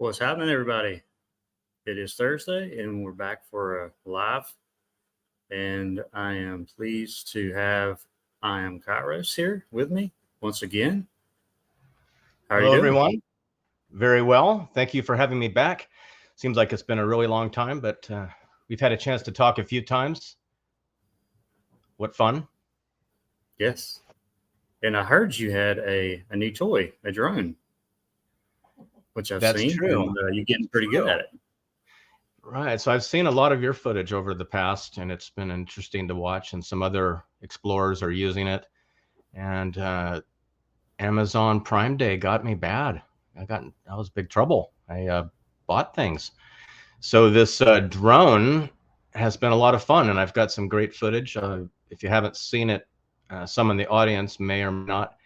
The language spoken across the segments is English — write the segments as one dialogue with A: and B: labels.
A: What's happening, everybody? It is Thursday, and we're back for a live. And I am pleased to have I am Kairos here with me once again. How are you
B: Hello,
A: doing?
B: everyone. Very well. Thank you for having me back. Seems like it's been a really long time, but we've had a chance to talk a few times. What fun.
A: Yes. And I heard you had a new toy, a drone, which I've
B: That's
A: seen,
B: true.
A: and you're getting pretty good at it.
B: Right. So I've seen a lot of your footage over the past, and it's been interesting to watch, and some other explorers are using it. And Amazon Prime Day got me bad. I was big trouble. I bought things. So this drone has been a lot of fun, and I've got some great footage. If you haven't seen it, some in the audience may or may not.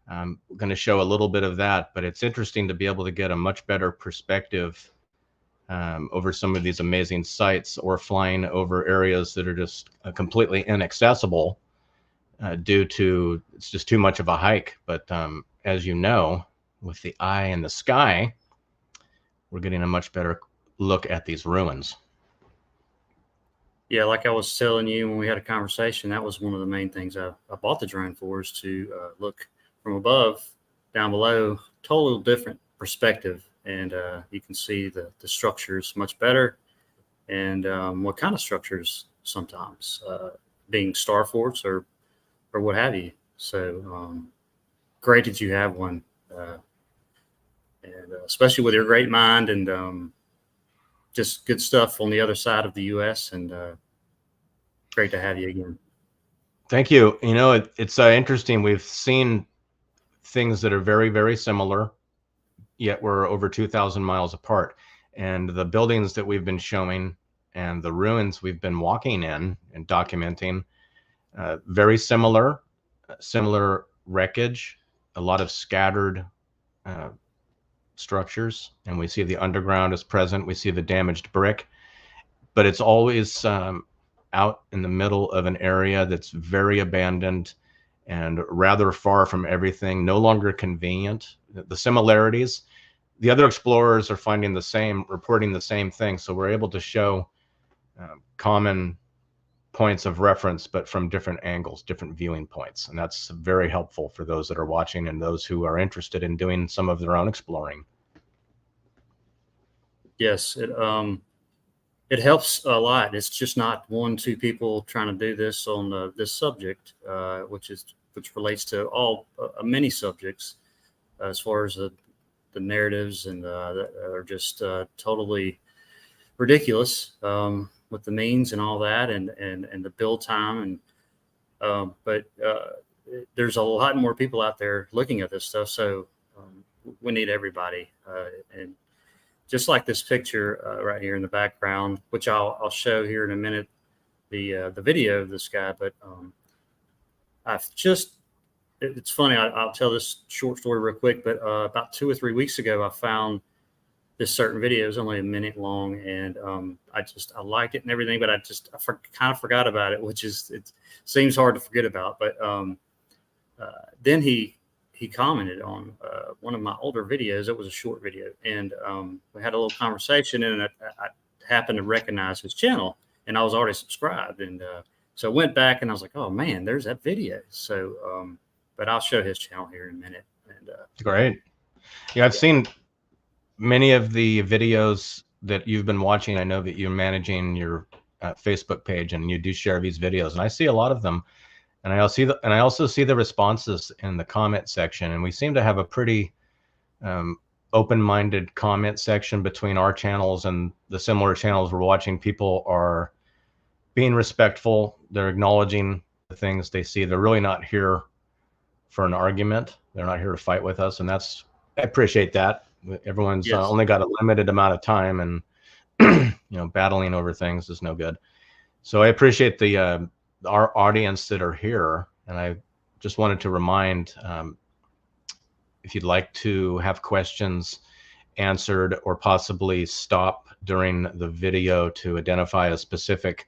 B: I'm going to show a little bit of that, but it's interesting to be able to get a much better perspective over some of these amazing sites, or flying over areas that are just completely inaccessible due to it's just too much of a hike. But as you know, with the eye in the sky, we're getting a much better look at these ruins.
A: Yeah, like I was telling you when we had a conversation, that was one of the main things I bought the drone for, is to look from above down below, total different perspective. And you can see the structures much better, and what kind of structures sometimes, being star forts or what have you. So great that you have one, and especially with your great mind, and just good stuff on the other side of the U.S. And great to have you again.
B: Thank you. You know, it's interesting. We've seen things that are very, very similar, yet we're over 2,000 miles apart. And the buildings that we've been showing and the ruins we've been walking in and documenting, very similar wreckage, a lot of scattered structures. And we see the underground is present. We see the damaged brick, but it's always out in the middle of an area that's very abandoned and rather far from everything, no longer convenient. The similarities, the other explorers are finding the same, reporting the same thing. So we're able to show common points of reference, but from different angles, different viewing points. And that's very helpful for those that are watching and those who are interested in doing some of their own exploring.
A: Yes, it helps a lot. It's just not 1-2 people trying to do this on this subject, which relates to all many subjects, as far as the narratives, and that are just totally ridiculous, with the means and all that, and the build time, and but there's a lot more people out there looking at this stuff. So we need everybody, and just like this picture right here in the background, which I'll show here in a minute, the video of this guy. But it's funny. I'll tell this short story real quick. But about 2 or 3 weeks ago, I found this certain video. It was only a minute long, and I liked it and everything, but I kind of forgot about it, which it seems hard to forget about. But then he commented on one of my older videos. It was a short video, and we had a little conversation, and I happened to recognize his channel, and I was already subscribed, and so I went back and I was like, oh man, there's that video. So but I'll show his channel here in a minute. And
B: great. Yeah, I've seen many of the videos that you've been watching. I know that you're managing your Facebook page, and you do share these videos, and I see a lot of them. And I also see the responses in the comment section, and we seem to have a pretty open-minded comment section between our channels and the similar channels we're watching. People are being respectful. They're acknowledging the things they see. They're really not here for an argument. They're not here to fight with us, and I appreciate that. Everyone's
A: yes.
B: Only got a limited amount of time, and battling over things is no good. So I appreciate our audience that are here, and I just wanted to remind, if you'd like to have questions answered, or possibly stop during the video to identify a specific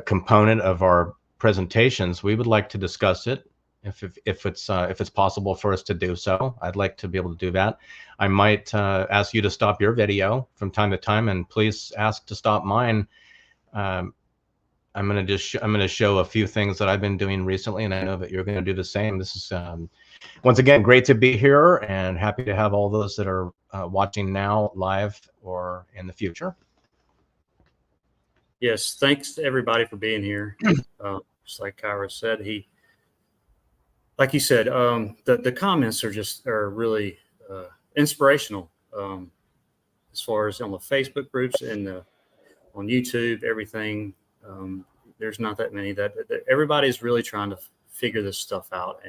B: component of our presentations, we would like to discuss it. if it's possible for us to do so. I'd like to be able to do that. I might ask you to stop your video from time to time, and please ask to stop mine. I'm going to show a few things that I've been doing recently, and I know that you're going to do the same. This is once again great to be here, and happy to have all those that are watching now live or in the future.
A: Yes, thanks to everybody for being here. Just like Kairos said, like you said, the comments are really inspirational, as far as on the Facebook groups and on YouTube, everything. There's not that many that everybody's really trying to figure this stuff out,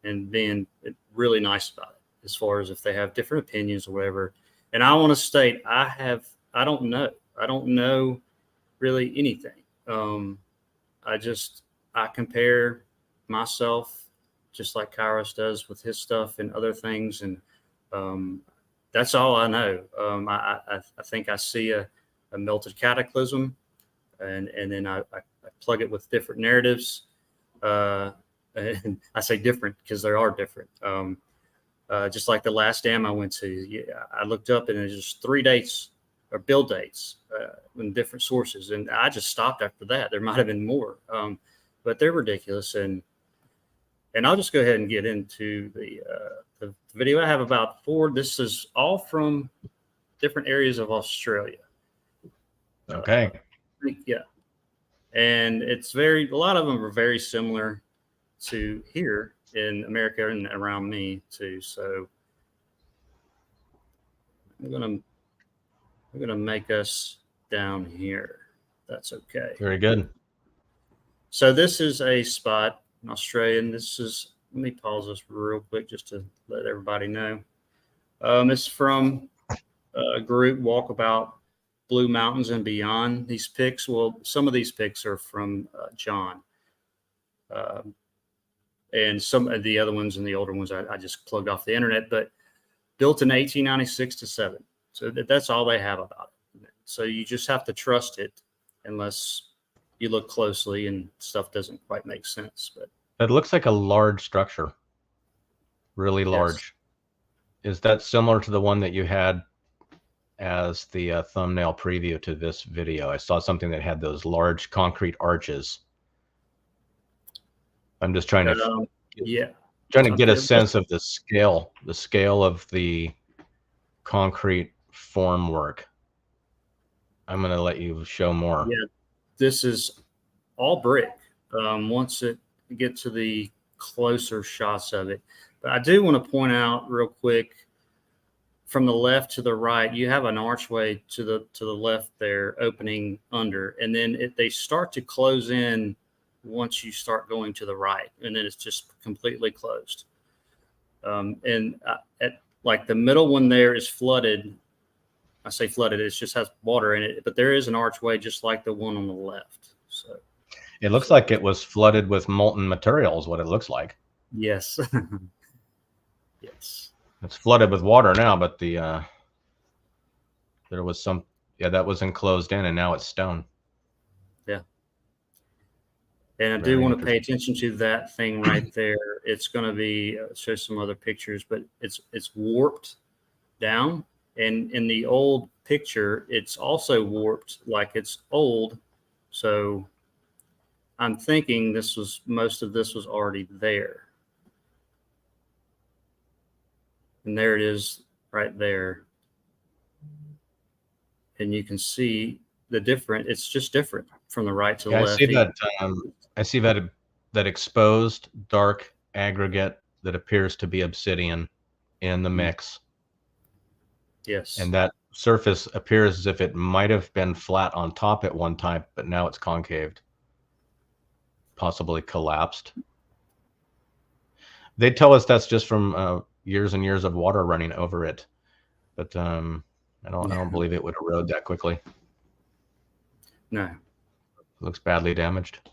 A: and being really nice about it, as far as if they have different opinions or whatever. And I want to state, I don't know really anything. I compare myself just like Kairos does with his stuff and other things, and that's all I know. I think I see a melted cataclysm, and then I plug it with different narratives. And I say different because they are different. Just like the last dam I went to, I looked up and there's just 3 dates or build dates in different sources, and I just stopped after that. There might have been more, but they're ridiculous. And I'll just go ahead and get into the video. I have about 4. This is all from different areas of Australia.
B: Okay.
A: Yeah, and a lot of them are very similar to here in America and around me too. So I'm gonna make us down here. That's okay.
B: Very good.
A: So this is a spot in Australia, and let me pause this real quick just to let everybody know. It's from a group, Walkabout Blue Mountains and Beyond. These pics, well, some of these pics are from John. And some of the other ones and the older ones I just plugged off the internet, but built in 1896 to 7. So that's all they have about it. So you just have to trust it unless you look closely and stuff doesn't quite make sense. But
B: it looks like a large structure, really large. Yes. Is that similar to the one that you had as the thumbnail preview to this video? I saw something that had those large concrete arches. I'm just trying to get a sense of the scale of the concrete formwork. I'm going to let you show more.
A: Yeah, this is all brick. Once it get to the closer shots of it, but I do want to point out real quick, from the left to the right, you have an archway to the left there, opening under, and then they start to close in once you start going to the right, and then it's just completely closed. And at like the middle one there is flooded. I say flooded, it just has water in it, but there is an archway just like the one on the left. So
B: it looks like it was flooded with molten materials, what it looks like.
A: Yes. Yes.
B: It's flooded with water now, but there was that was enclosed in, and now it's stone.
A: Yeah. And I do want to pay attention to that thing right there. It's going to be show some other pictures, but it's warped down. And in the old picture, it's also warped like it's old. So I'm thinking most of this was already there. And there it is right there. And you can see it's just different from the right to the left.
B: I see that exposed dark aggregate that appears to be obsidian in the mix.
A: Yes.
B: And that surface appears as if it might have been flat on top at one time, but now it's concaved, possibly collapsed. They tell us that's just from years and years of water running over it, but I don't believe it would erode that quickly.
A: No.
B: It looks badly damaged.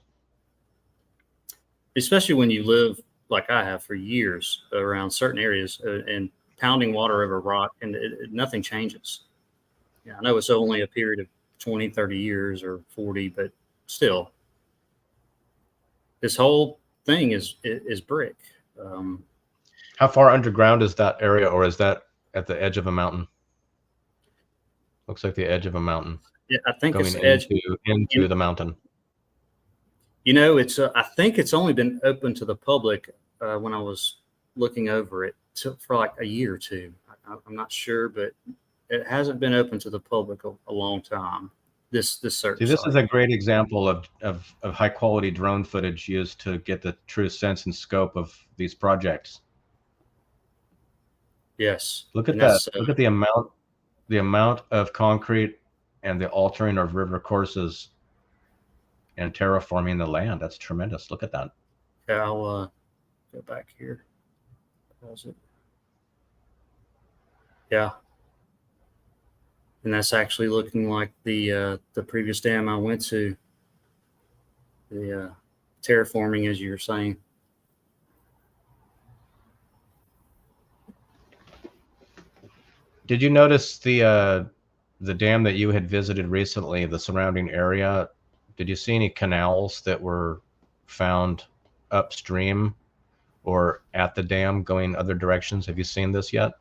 A: Especially when you live like I have for years around certain areas and pounding water over rock, and nothing changes. Yeah, I know it's only a period of 20, 30 years or 40, but still, this whole thing is brick.
B: How far underground is that area, or is that at the edge of a mountain? Looks like the edge of a mountain.
A: Yeah, I think
B: going
A: it's the edge
B: into the mountain.
A: You know, it's I think it's only been open to the public when I was looking over it for like a year or two. I'm not sure, but it hasn't been open to the public a long time. This certain
B: See, this
A: site.
B: is a great example of high quality drone footage used to get the true sense and scope of these projects.
A: Yes.
B: Look at that. Look at the amount of concrete and the altering of river courses and terraforming the land. That's tremendous. Look at that.
A: Yeah, I'll go back here. Pause it. Yeah. And that's actually looking like the previous dam I went to. The terraforming, as you were saying.
B: Did you notice the dam that you had visited recently, the surrounding area? Did you see any canals that were found upstream or at the dam going other directions? Have you seen this yet?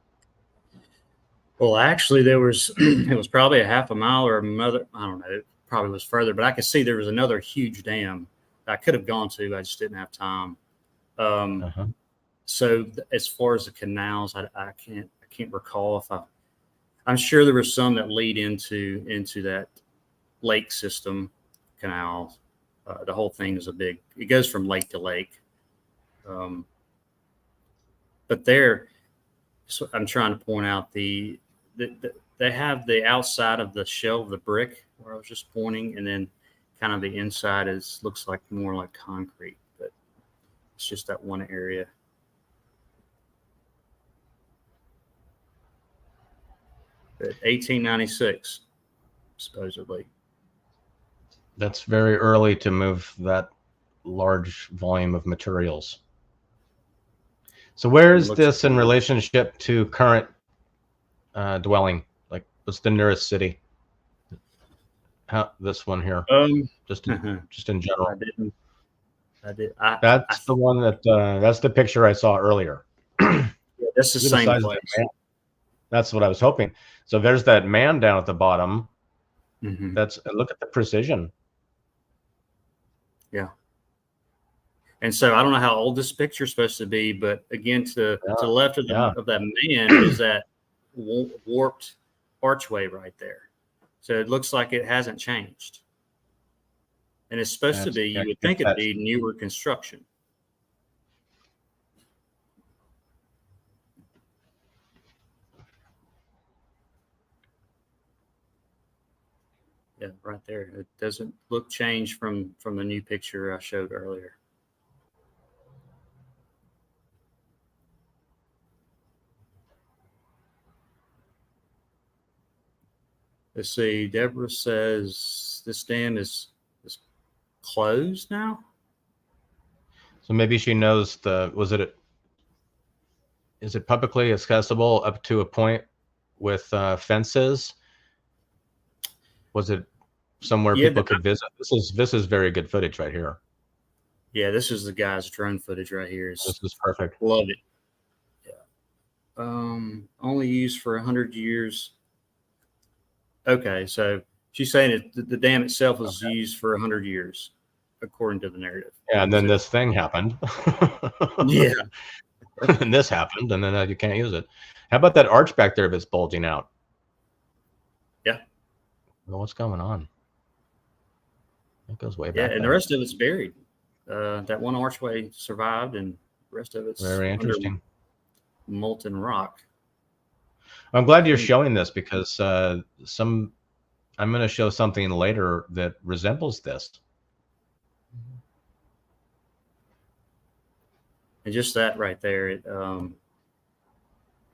A: Well, actually, there was it was probably a half a mile or another. I don't know. It probably was further, but I could see there was another huge dam that I could have gone to. I just didn't have time. So as far as the canals, I can't recall if I'm sure there were some that lead into that lake system canal. The whole thing is it goes from lake to lake. But there, so I'm trying to point out they have the outside of the shell of the brick where I was just pointing, and then kind of the inside looks like more like concrete, but it's just that one area. But 1896, supposedly.
B: That's very early to move that large volume of materials. So where is this in relationship to current dwelling? Like, what's the nearest city? This one here. Just in general.
A: I did.
B: That's the one that that's the picture I saw earlier.
A: Yeah, that's the same place.
B: That's what I was hoping. So there's that man down at the bottom.
A: Mm-hmm.
B: Look at the precision.
A: Yeah. And so I don't know how old this picture is supposed to be, but again, to the left of that man is that warped archway right there. So it looks like it hasn't changed. And it's supposed to be, you would think it'd be newer construction. Yeah, right there. It doesn't look changed from the new picture I showed earlier. Let's see. Deborah says this dam is closed now.
B: So maybe she knows is it publicly accessible up to a point with fences? Was it somewhere people could visit? This is very good footage right here.
A: Yeah, this is the guy's drone footage right here.
B: This is perfect.
A: Love it. Yeah. Only used for 100 years. Okay, so she's saying the dam itself was used for 100 years, according to the narrative.
B: Yeah, and then this thing happened.
A: Yeah.
B: And this happened, and then you can't use it. How about that arch back there that's bulging out?
A: Yeah.
B: Well, what's going on? It goes way back.
A: Yeah, and
B: there.
A: the rest of it's buried. That one archway survived, and the rest of it's
B: very interesting.
A: Molten rock.
B: I'm glad you're showing this because I'm going to show something later that resembles this.
A: And just that right there,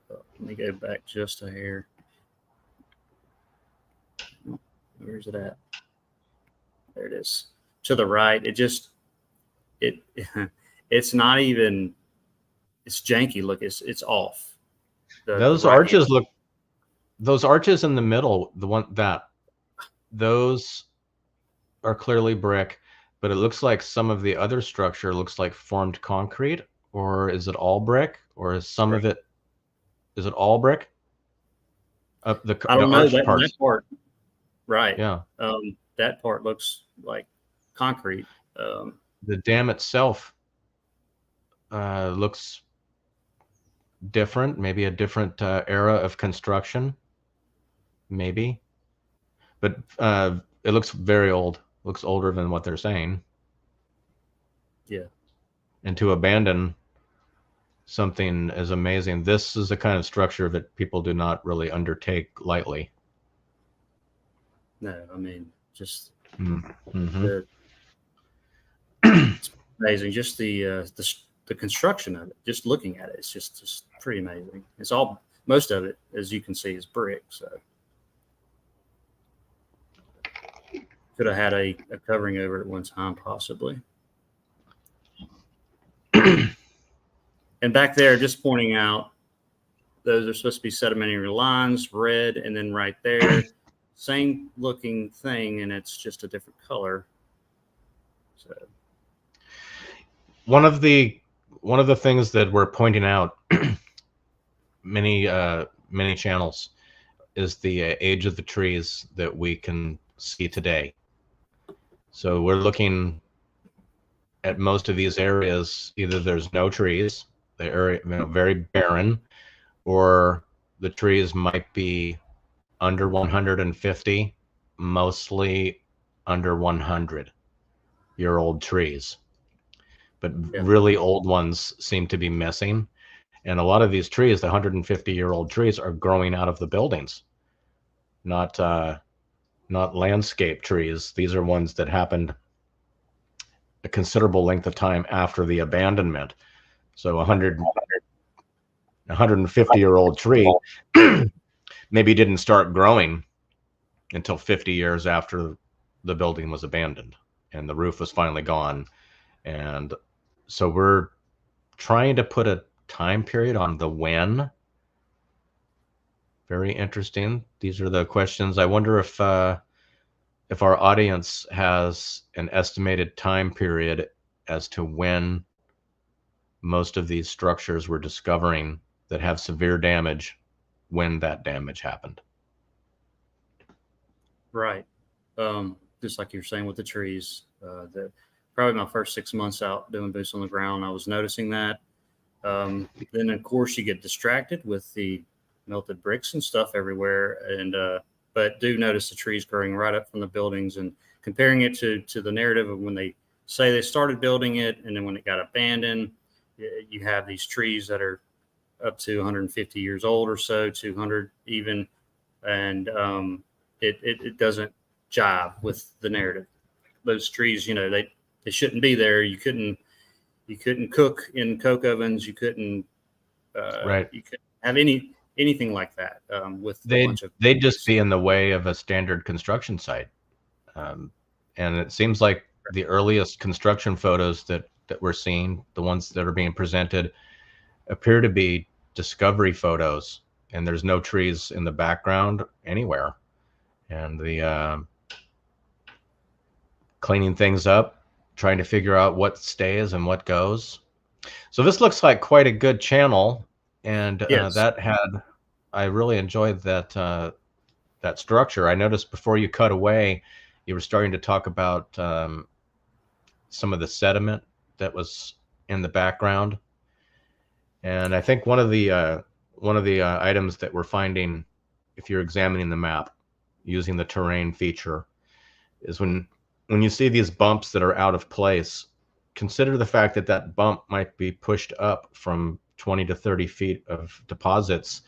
A: let me go back just a hair. Where's it at? There it is. To the right. It's not even, it's janky. Look, it's off.
B: Those arches look, those arches in the middle, those are clearly brick. but it looks like some of the other structure looks like formed concrete, or is it all brick, or is some of it, is it all brick?
A: I
B: The
A: don't know
B: arched
A: that
B: parts.
A: part. Right.
B: Yeah.
A: That part looks like concrete.
B: The dam itself looks different, maybe a different era of construction, maybe. But it looks very old. Looks older than what they're saying.
A: Yeah.
B: And to abandon something as amazing, this is the kind of structure that people do not really undertake lightly.
A: No, I mean, just
B: Mm-hmm.
A: the it's amazing. Just the construction of it. Just looking at it, it's just pretty amazing. It's all most of it, as you can see, is brick. So could have had a covering over it at one time, possibly. And back there, just pointing out, those are supposed to be sedimentary lines, red, and then right there, same looking thing, and it's just a different color. So
B: one of the things that we're pointing out many channels is the age of the trees that we can see today. So we're looking at most of these areas, either there's no trees, the area, very barren, or the trees might be under 150, mostly under 100-year-old trees. But really old ones seem to be missing. And a lot of these trees, the 150-year-old trees, are growing out of the buildings, not landscape trees. These are ones that happened a considerable length of time after the abandonment. So 150-year-old tree maybe didn't start growing until 50 years after the building was abandoned and the roof was finally gone. And so we're trying to put a time period on the when. Very interesting. These are the questions. I wonder if our audience has an estimated time period as to when most of these structures we're discovering that have severe damage, when that damage happened.
A: right, just like you were saying with the trees, that probably my first 6 months out doing boots on the ground, I was noticing that. Then of course you get distracted with the melted bricks and stuff everywhere, and but do notice the trees growing right up from the buildings, and comparing it to the narrative of when they say they started building it and then when it got abandoned, you have these trees that are up to 150 years old or so, 200 even, and it doesn't jive with the narrative. Those trees, they shouldn't be there. You couldn't cook in coke ovens. You couldn't
B: Right.
A: you couldn't have anything like that with a bunch of
B: they'd just be in the way of a standard construction site. And it seems like the earliest construction photos that we're seeing, the ones that are being presented, appear to be discovery photos, and there's no trees in the background anywhere. And the cleaning things up, trying to figure out what stays and what goes. So this looks like quite a good channel, and
A: yes,
B: I really enjoyed that structure. I noticed before you cut away, you were starting to talk about some of the sediment that was in the background, and I think one of the items that we're finding, if you're examining the map using the terrain feature, is when you see these bumps that are out of place, consider the fact that that bump might be pushed up from 20 to 30 feet of deposits,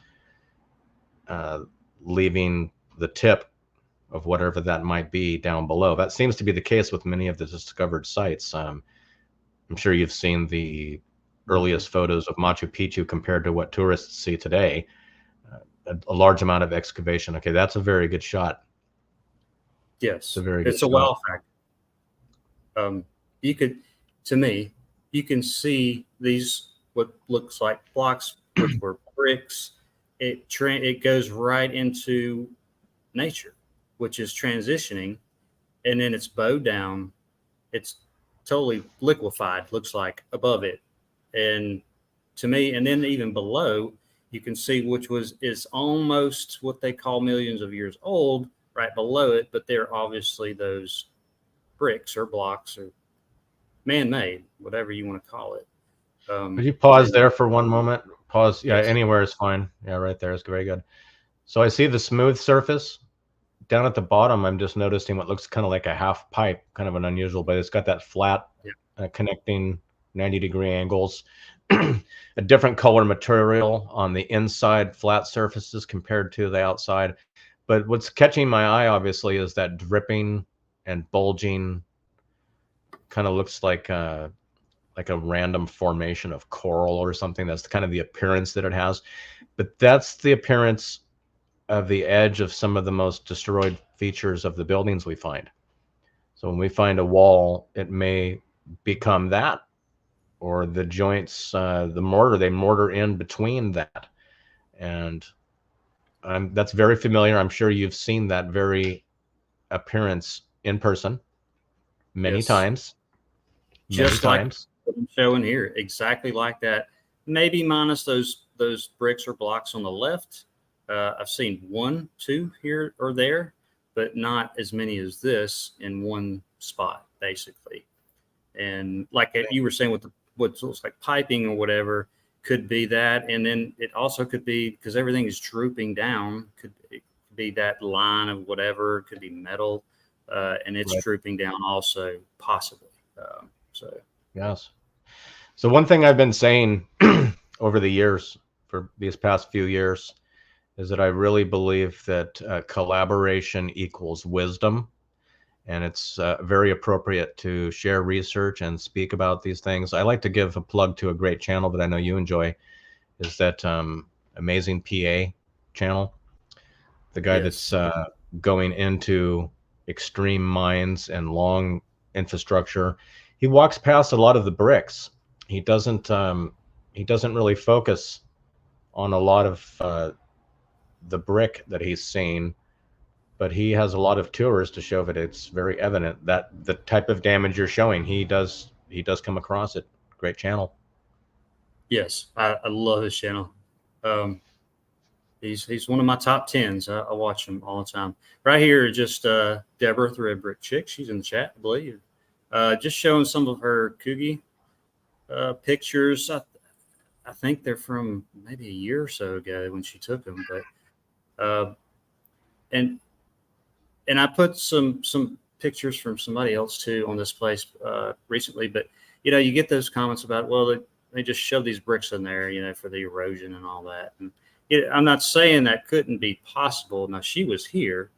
B: leaving the tip of whatever that might be down below. That seems to be the case with many of the discovered sites. I'm sure you've seen the earliest photos of Machu Picchu compared to what tourists see today. A large amount of excavation. Okay, that's a very good shot.
A: yes,
B: It's
A: a wow factor. You could, to me, you can see these what looks like blocks, which were bricks. It goes right into nature, which is transitioning, and then it's bowed down. It's totally liquefied, looks like, above it. And to me, and then even below, you can see which is almost what they call millions of years old right below it, but they're obviously those bricks or blocks or man-made, whatever you want to call it.
B: Could you pause
A: And
B: there for one moment? Pause. Yeah,
A: yes,
B: anywhere is fine. Yeah, right there is very good. So I see the smooth surface. Down at the bottom, I'm just noticing what looks kind of like a half pipe, kind of an unusual, but it's got that flat
A: yeah,
B: connecting 90-degree angles. A different color material on the inside flat surfaces compared to the outside. But what's catching my eye, obviously, is that dripping and bulging, kind of looks like a random formation of coral or something. That's kind of the appearance that it has. But that's the appearance of the edge of some of the most destroyed features of the buildings we find. So when we find a wall, it may become that, or the joints, the mortar, they mortar in between that. And that's very familiar. I'm sure you've seen that very appearance in person many
A: yes,
B: times, many
A: just like
B: times.
A: what I'm showing here, exactly like that. Maybe minus those bricks or blocks on the left. I've seen 1, 2 here or there, but not as many as this in one spot, basically. And like you were saying with what looks like piping or whatever, could be that. And then it also could be, because everything is drooping down, it could be that line of whatever, it could be metal, and it's
B: Right.
A: drooping down also, possibly. So
B: Yes. So one thing I've been saying over the years, for these past few years, is that I really believe that collaboration equals wisdom. And it's very appropriate to share research and speak about these things. I like to give a plug to a great channel that I know you enjoy, is that Amazing PA channel. The guy that's
A: yes,
B: going into extreme mines and long infrastructure. He walks past a lot of the bricks. He doesn't really focus on a lot of the brick that he's seen, but he has a lot of tours to show that it's very evident that the type of damage you're showing, he does come across it. Great channel.
A: yes, I love his channel. Um, he's one of my top tens. I watch him all the time. Right here, just Deborah Threadbrick Chick. She's in the chat, I believe. Just showing some of her Coogie pictures. I think they're from maybe a year or so ago when she took them. But and I put some pictures from somebody else too on this place recently. But you get those comments about, well, they just shove these bricks in there, for the erosion and all that. And I'm not saying that couldn't be possible. Now she was here,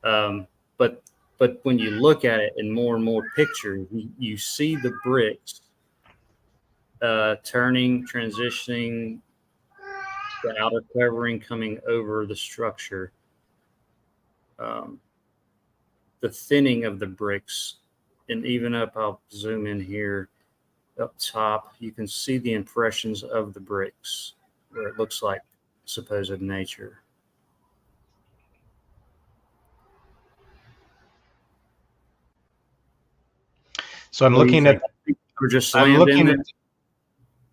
A: but when you look at it in more and more pictures, you see the bricks turning, transitioning, the outer covering coming over the structure, the thinning of the bricks, and even up, I'll zoom in here, up top, you can see the impressions of the bricks where it looks like supposed nature.
B: So I'm
A: What do you
B: looking
A: think?
B: at
A: We're just
B: I'm
A: slammed in
B: looking
A: there.
B: at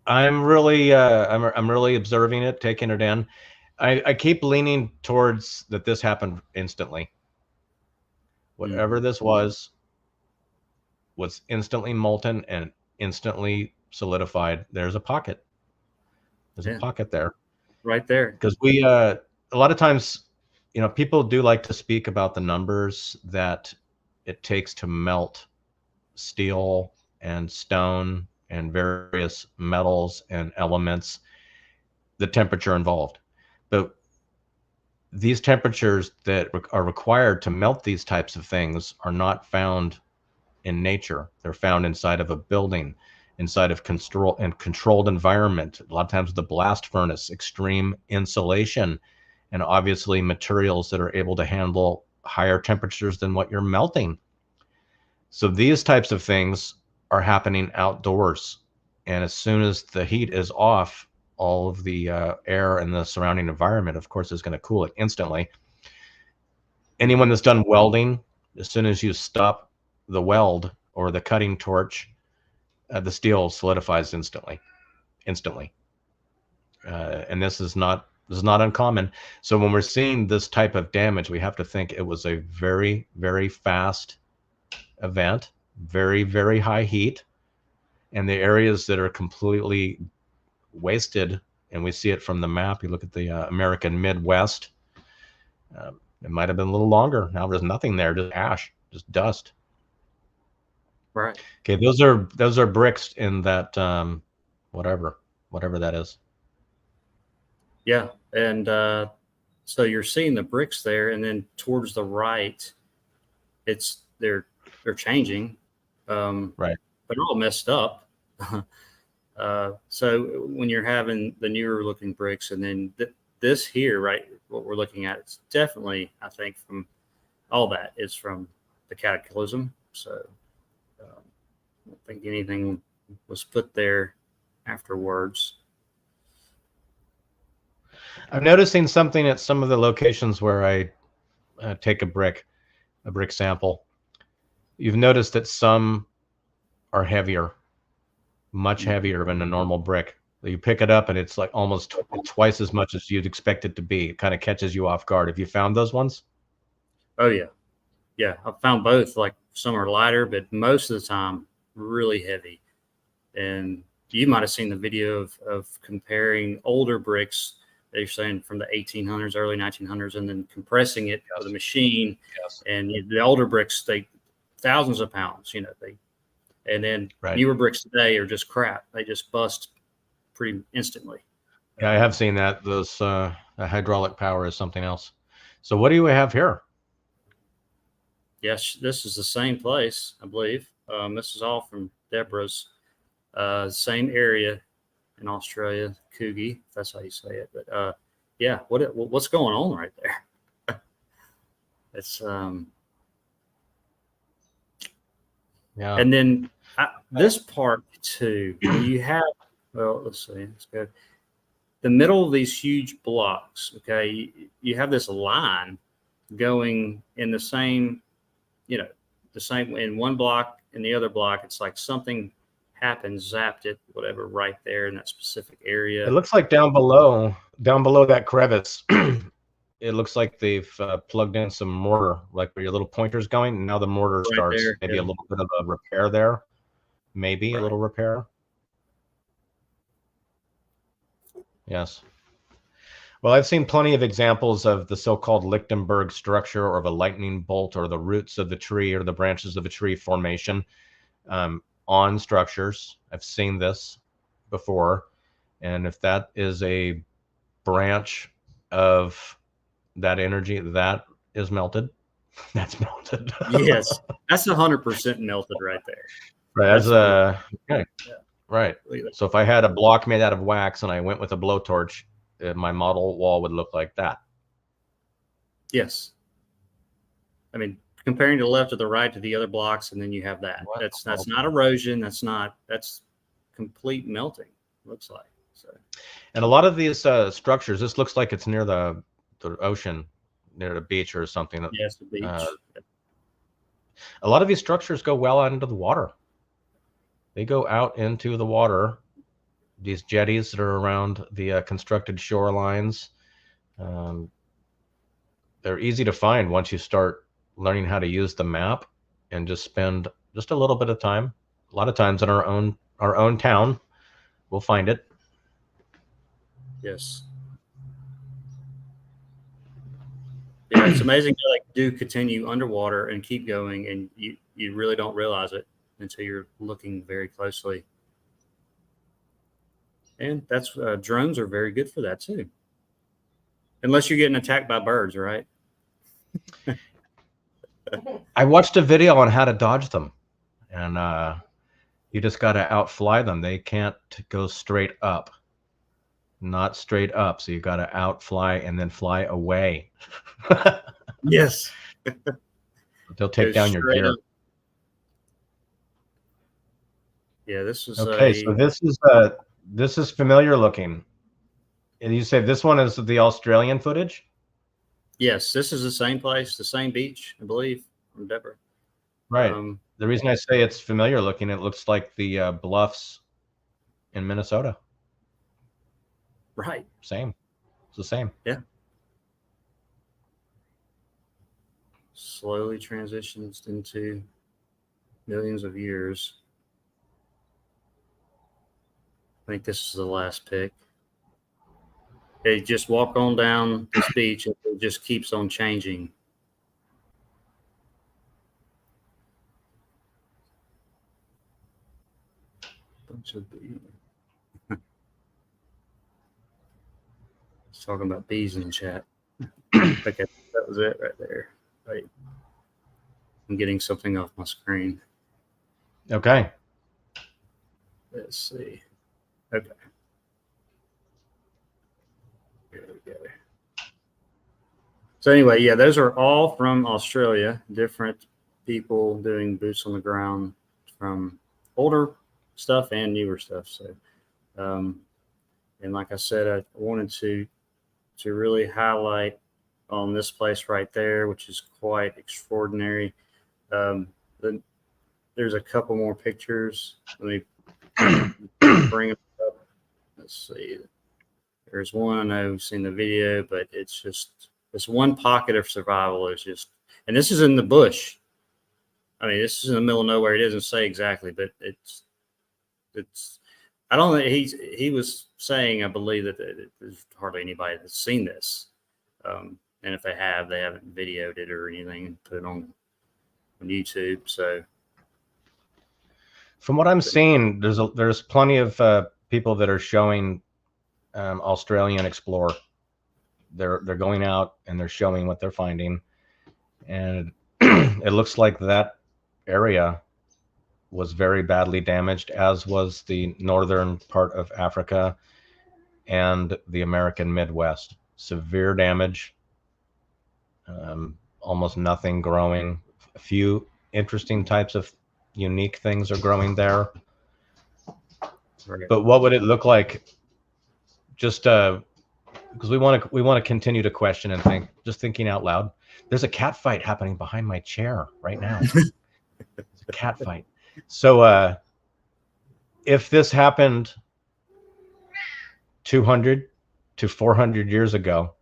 B: I'm really I'm really observing it, taking it in. I keep leaning towards that this happened instantly. Whatever
A: Mm-hmm.
B: this was instantly molten and instantly solidified. There's a pocket. There's a
A: Yeah,
B: pocket there.
A: right there.
B: Because we a lot of times, people do like to speak about the numbers that it takes to melt steel and stone and various metals and elements, the temperature involved. But these temperatures that are required to melt these types of things are not found in nature. They're found inside of a building, inside of controlled environment. A lot of times the blast furnace, extreme insulation, and obviously materials that are able to handle higher temperatures than what you're melting. So these types of things are happening outdoors. And as soon as the heat is off, all of the air in the surrounding environment, of course, is going to cool it instantly. Anyone that's done welding, as soon as you stop the weld or the cutting torch, the steel solidifies instantly. And this is not uncommon. So when we're seeing this type of damage, we have to think it was a very, very fast event, very, very high heat, and the areas that are completely wasted, and we see it from the map. You look at the American Midwest. It might have been a little longer. Now there's nothing there, just ash, just dust.
A: Right.
B: Okay, those are bricks in that whatever that is.
A: Yeah, and so you're seeing the bricks there, and then towards the right, they're changing,
B: Right.
A: but they're all messed up. So when you're having the newer looking bricks, and then this here, right, what we're looking at, it's definitely, I think, from all that is from the Cataclysm. So I don't think anything was put there afterwards.
B: I'm noticing something at some of the locations where I take a brick sample. You've noticed that some are heavier, much heavier than a normal brick. You pick it up and it's like almost twice as much as you'd expect it to be. It kind of catches you off guard. Have you found those ones?
A: Oh yeah. Yeah, I've found both. Like some are lighter, but most of the time really heavy. And you might have seen the video of comparing older bricks, they're saying from the 1800s, early 1900s, and then compressing it with a machine.
B: Yes.
A: And the older bricks, they thousands of pounds, and then newer bricks today are just crap. They just bust pretty instantly.
B: Yeah, I have seen that. Those hydraulic power is something else. So what do we have here?
A: Yes, this is the same place, I believe. This is all from Deborah's, same area in Australia, Coogee, if that's how you say it. But yeah, what's going on right there? It's
B: yeah.
A: And then this part too, you have, well, let's see, let's go. The middle of these huge blocks, okay, you have this line going in the same, the same in one block, in the other block, it's like something happened, zapped it, whatever, right there in that specific area.
B: It looks like down below that crevice, it looks like they've plugged in some mortar, like where your little pointer's going. And now the mortar starts, maybe a little bit of a repair there. Maybe a little repair. Yes. Well, I've seen plenty of examples of the so-called Lichtenberg structure, or of a lightning bolt, or the roots of the tree or the branches of a tree formation on structures. I've seen this before. And if that is a branch of that energy, that is melted. That's melted.
A: Yes, that's 100% melted right there.
B: Right. That's okay. Yeah. Right. So if I had a block made out of wax and I went with a blowtorch, my model wall would look like that.
A: Yes. I mean, comparing to the left or the right to the other blocks, and then you have that. Wow. That's not erosion. That's complete melting, looks like. So.
B: And a lot of these structures, this looks like it's near the ocean, near the beach or something.
A: Yes, the beach.
B: A lot of these structures go well out into the water. They go out into the water. These jetties that are around the constructed shorelines, they're easy to find once you start learning how to use the map and just spend just a little bit of time. A lot of times in our own town, we'll find it.
A: Yes. Yeah, it's amazing to do continue underwater and keep going, and you really don't realize it until you're looking very closely. And that's drones are very good for that too, unless you're getting attacked by birds, right?
B: I watched a video on how to dodge them, and you just got to outfly them. They can't go straight up, not straight up. So you got to outfly and then fly away.
A: Yes.
B: They'll take down your gear.
A: Yeah, this is
B: okay. So this is familiar looking. And you say this one is the Australian footage?
A: Yes, this is the same place, the same beach, I believe, from Deborah.
B: Right. the reason I say it's familiar looking, it looks like the bluffs in Minnesota.
A: Right.
B: Same. It's the same.
A: Yeah. Slowly transitions into millions of years. I think this is the last pick. They just walk on down this beach and it just keeps on changing. Bunch of bees. It's talking about bees in the chat. Okay, that was it right there. Right. I'm getting something off my screen.
B: Okay.
A: Let's see. Okay. There we go. So anyway, yeah, those are all from Australia. Different people doing boots on the ground from older stuff and newer stuff. So, and like I said, I wanted to really highlight on this place right there, which is quite extraordinary. There's a couple more pictures. Let me bring them up. Let's see. There's one I know I've seen the video, but it's just this one pocket of survival is just, and this is in the bush. I mean, this is in the middle of nowhere. It doesn't say exactly, but it's. I don't think he was saying. I believe that there's hardly anybody that's seen this, and if they have, they haven't videoed it or anything and put it on YouTube. So,
B: from what I'm seeing, there's plenty of people that are showing Australian Explore. They're going out and they're showing what they're finding, and it looks like that area was very badly damaged, as was the northern part of Africa and the American Midwest. Severe damage, almost nothing growing. A few interesting types of unique things are growing there.
A: right.
B: But what would it look like? Just because we want to continue to question and think, just thinking out loud. There's a cat fight happening behind my chair right now. It's a cat fight. So if this happened 200 to 400 years ago,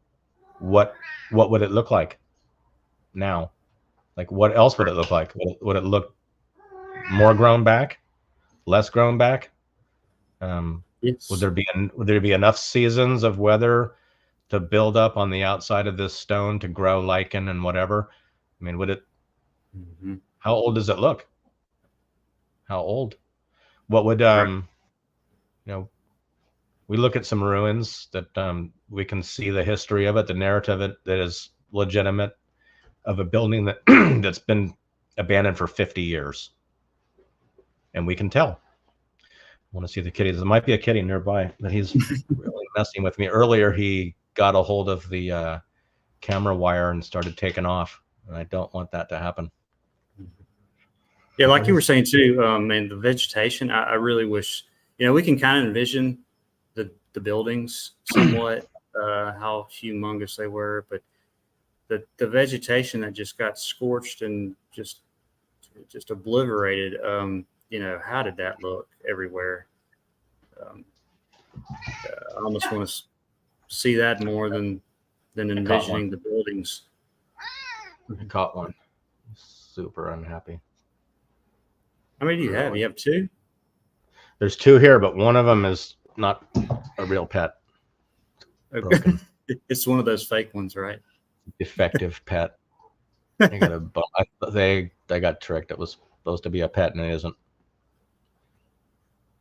B: what would it look like now? Like, what else would it look like? Would it look more grown back, less grown back?
A: Yes.
B: Would there be enough seasons of weather to build up on the outside of this stone to grow lichen and whatever? I mean, would it?
A: Mm-hmm.
B: How old does it look? How old? What would
A: Right.
B: we look at some ruins that we can see the history of it, the narrative of it that is legitimate, of a building that that's been abandoned for 50 years, and we can tell. I want to see the kitties. There might be a kitty nearby, but he's really messing with me. Earlier, he got a hold of the camera wire and started taking off, and I don't want that to happen.
A: Yeah, like you were saying too, and the vegetation. I really wish, we can kind of envision the buildings somewhat, how humongous they were, but the vegetation that just got scorched and just obliterated. How did that look everywhere? I almost want to see that more than envisioning the buildings.
B: I caught one. Super unhappy.
A: How many do you have? You have two?
B: There's two here, but one of them is not a real pet.
A: Okay. It's one of those fake ones, right?
B: Defective pet. They got tricked. It was supposed to be a pet, and it isn't.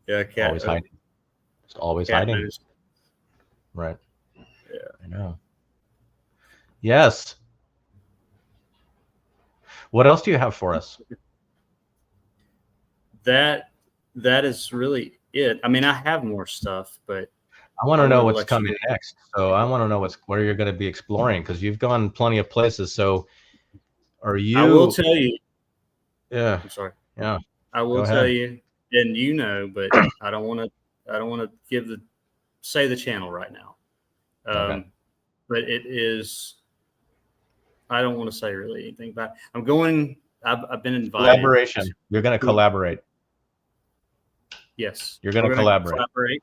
A: Yeah, cat.
B: Always hiding. Just always hiding. News. Right.
A: Yeah.
B: I know. Yes. What else do you have for us?
A: That is really it. I mean, I have more stuff, but
B: I want to know what's coming next. So I want to know where you're going to be exploring, because you've gone plenty of places. So are you?
A: I will tell you.
B: Yeah.
A: I'm sorry.
B: Yeah.
A: I will tell you, and but I don't want to say the channel right now.
B: Okay.
A: But it is. I don't want to say really anything about it. I'm going I've been invited.
B: Collaboration. You're going to collaborate.
A: Yes,
B: You're going to
A: we're
B: collaborate.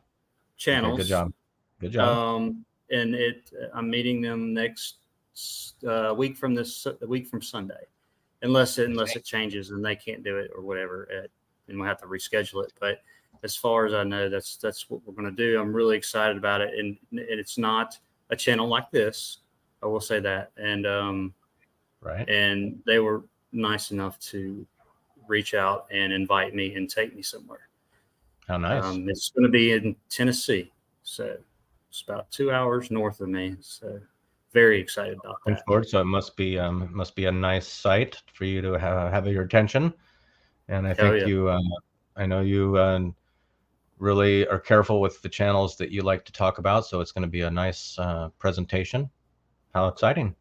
A: Channels.
B: Okay, good job. Good job.
A: And I'm meeting them next week from Sunday, unless it changes and they can't do it or whatever, and we'll have to reschedule it. But as far as I know, that's what we're going to do. I'm really excited about it, and it's not a channel like this. I will say that, and
B: right.
A: And they were nice enough to reach out and invite me and take me somewhere.
B: How nice.
A: It's going to be in Tennessee, so it's about 2 hours north of me. So very excited about that.
B: So it must be a nice site for you to have your attention. And I think I know you really are careful with the channels that you like to talk about. So it's going to be a nice presentation. How exciting.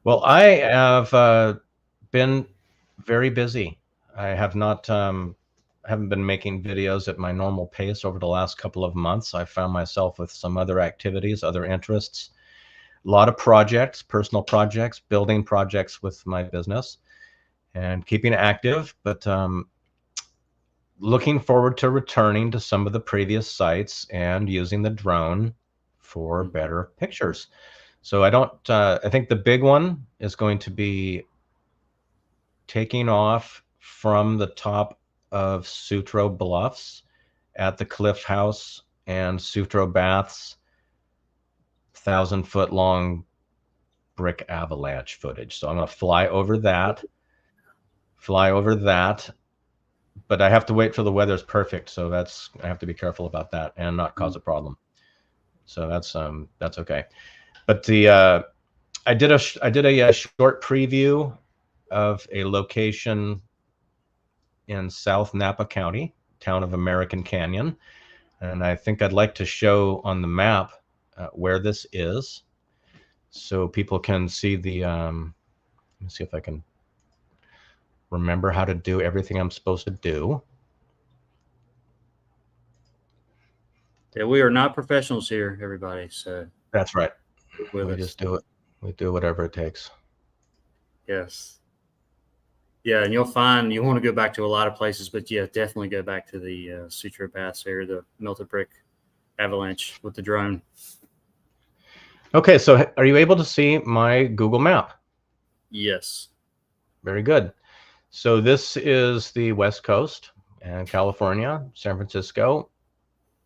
B: Well, I have been very busy. I have not haven't been making videos at my normal pace over the last couple of months. I found myself with some other activities, other interests, a lot of projects, personal projects, building projects with my business, and keeping active, but looking forward to returning to some of the previous sites and using the drone for better pictures. So I think the big one is going to be taking off from the top of Sutro Bluffs at the Cliff House and Sutro Baths 1,000-foot long brick avalanche footage. So I'm going to fly over that, but I have to wait till the weather's perfect. So I have to be careful about that and not cause a problem. So that's okay. But I did a short preview of a location in South Napa County, town of American Canyon. And I think I'd like to show on the map where this is so people can see the, let me see if I can remember how to do everything I'm supposed to do.
A: Yeah, we are not professionals here, everybody. So
B: that's right. We just do it. We do whatever it takes.
A: Yes. Yeah, and you'll find you want to go back to a lot of places, but yeah, definitely go back to the Sutro Baths area, the melted brick avalanche with the drone.
B: Okay, so are you able to see my Google map?
A: Yes.
B: Very good. So this is the West Coast and California, San Francisco,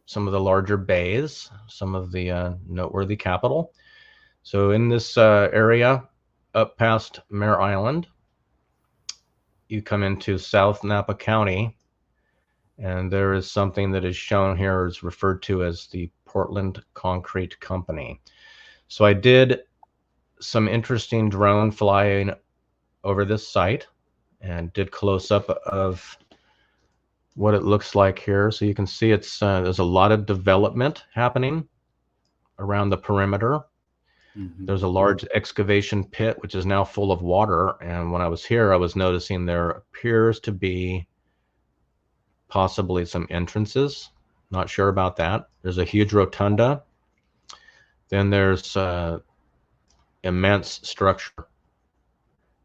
B: some of the larger bays, some of the noteworthy capital. So in this area, up past Mare Island, you come into South Napa County, and there is something that is shown here is referred to as the Portland Concrete Company. So I did some interesting drone flying over this site and did close up of what it looks like here. So you can see it's there's a lot of development happening around the perimeter. There's a large excavation pit, which is now full of water. And when I was here, I was noticing there appears to be possibly some entrances. Not sure about that. There's a huge rotunda. Then there's immense structure,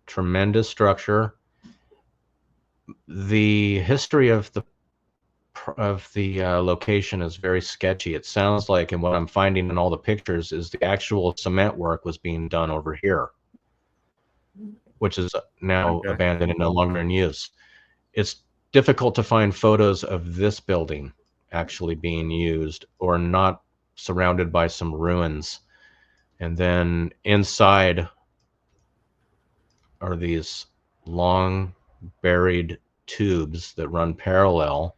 B: tremendous structure. The history of the location is very sketchy. It sounds like, and what I'm finding in all the pictures is the actual cement work was being done over here, which is now abandoned and no longer in use. It's difficult to find photos of this building actually being used or not surrounded by some ruins. And then inside are these long buried tubes that run parallel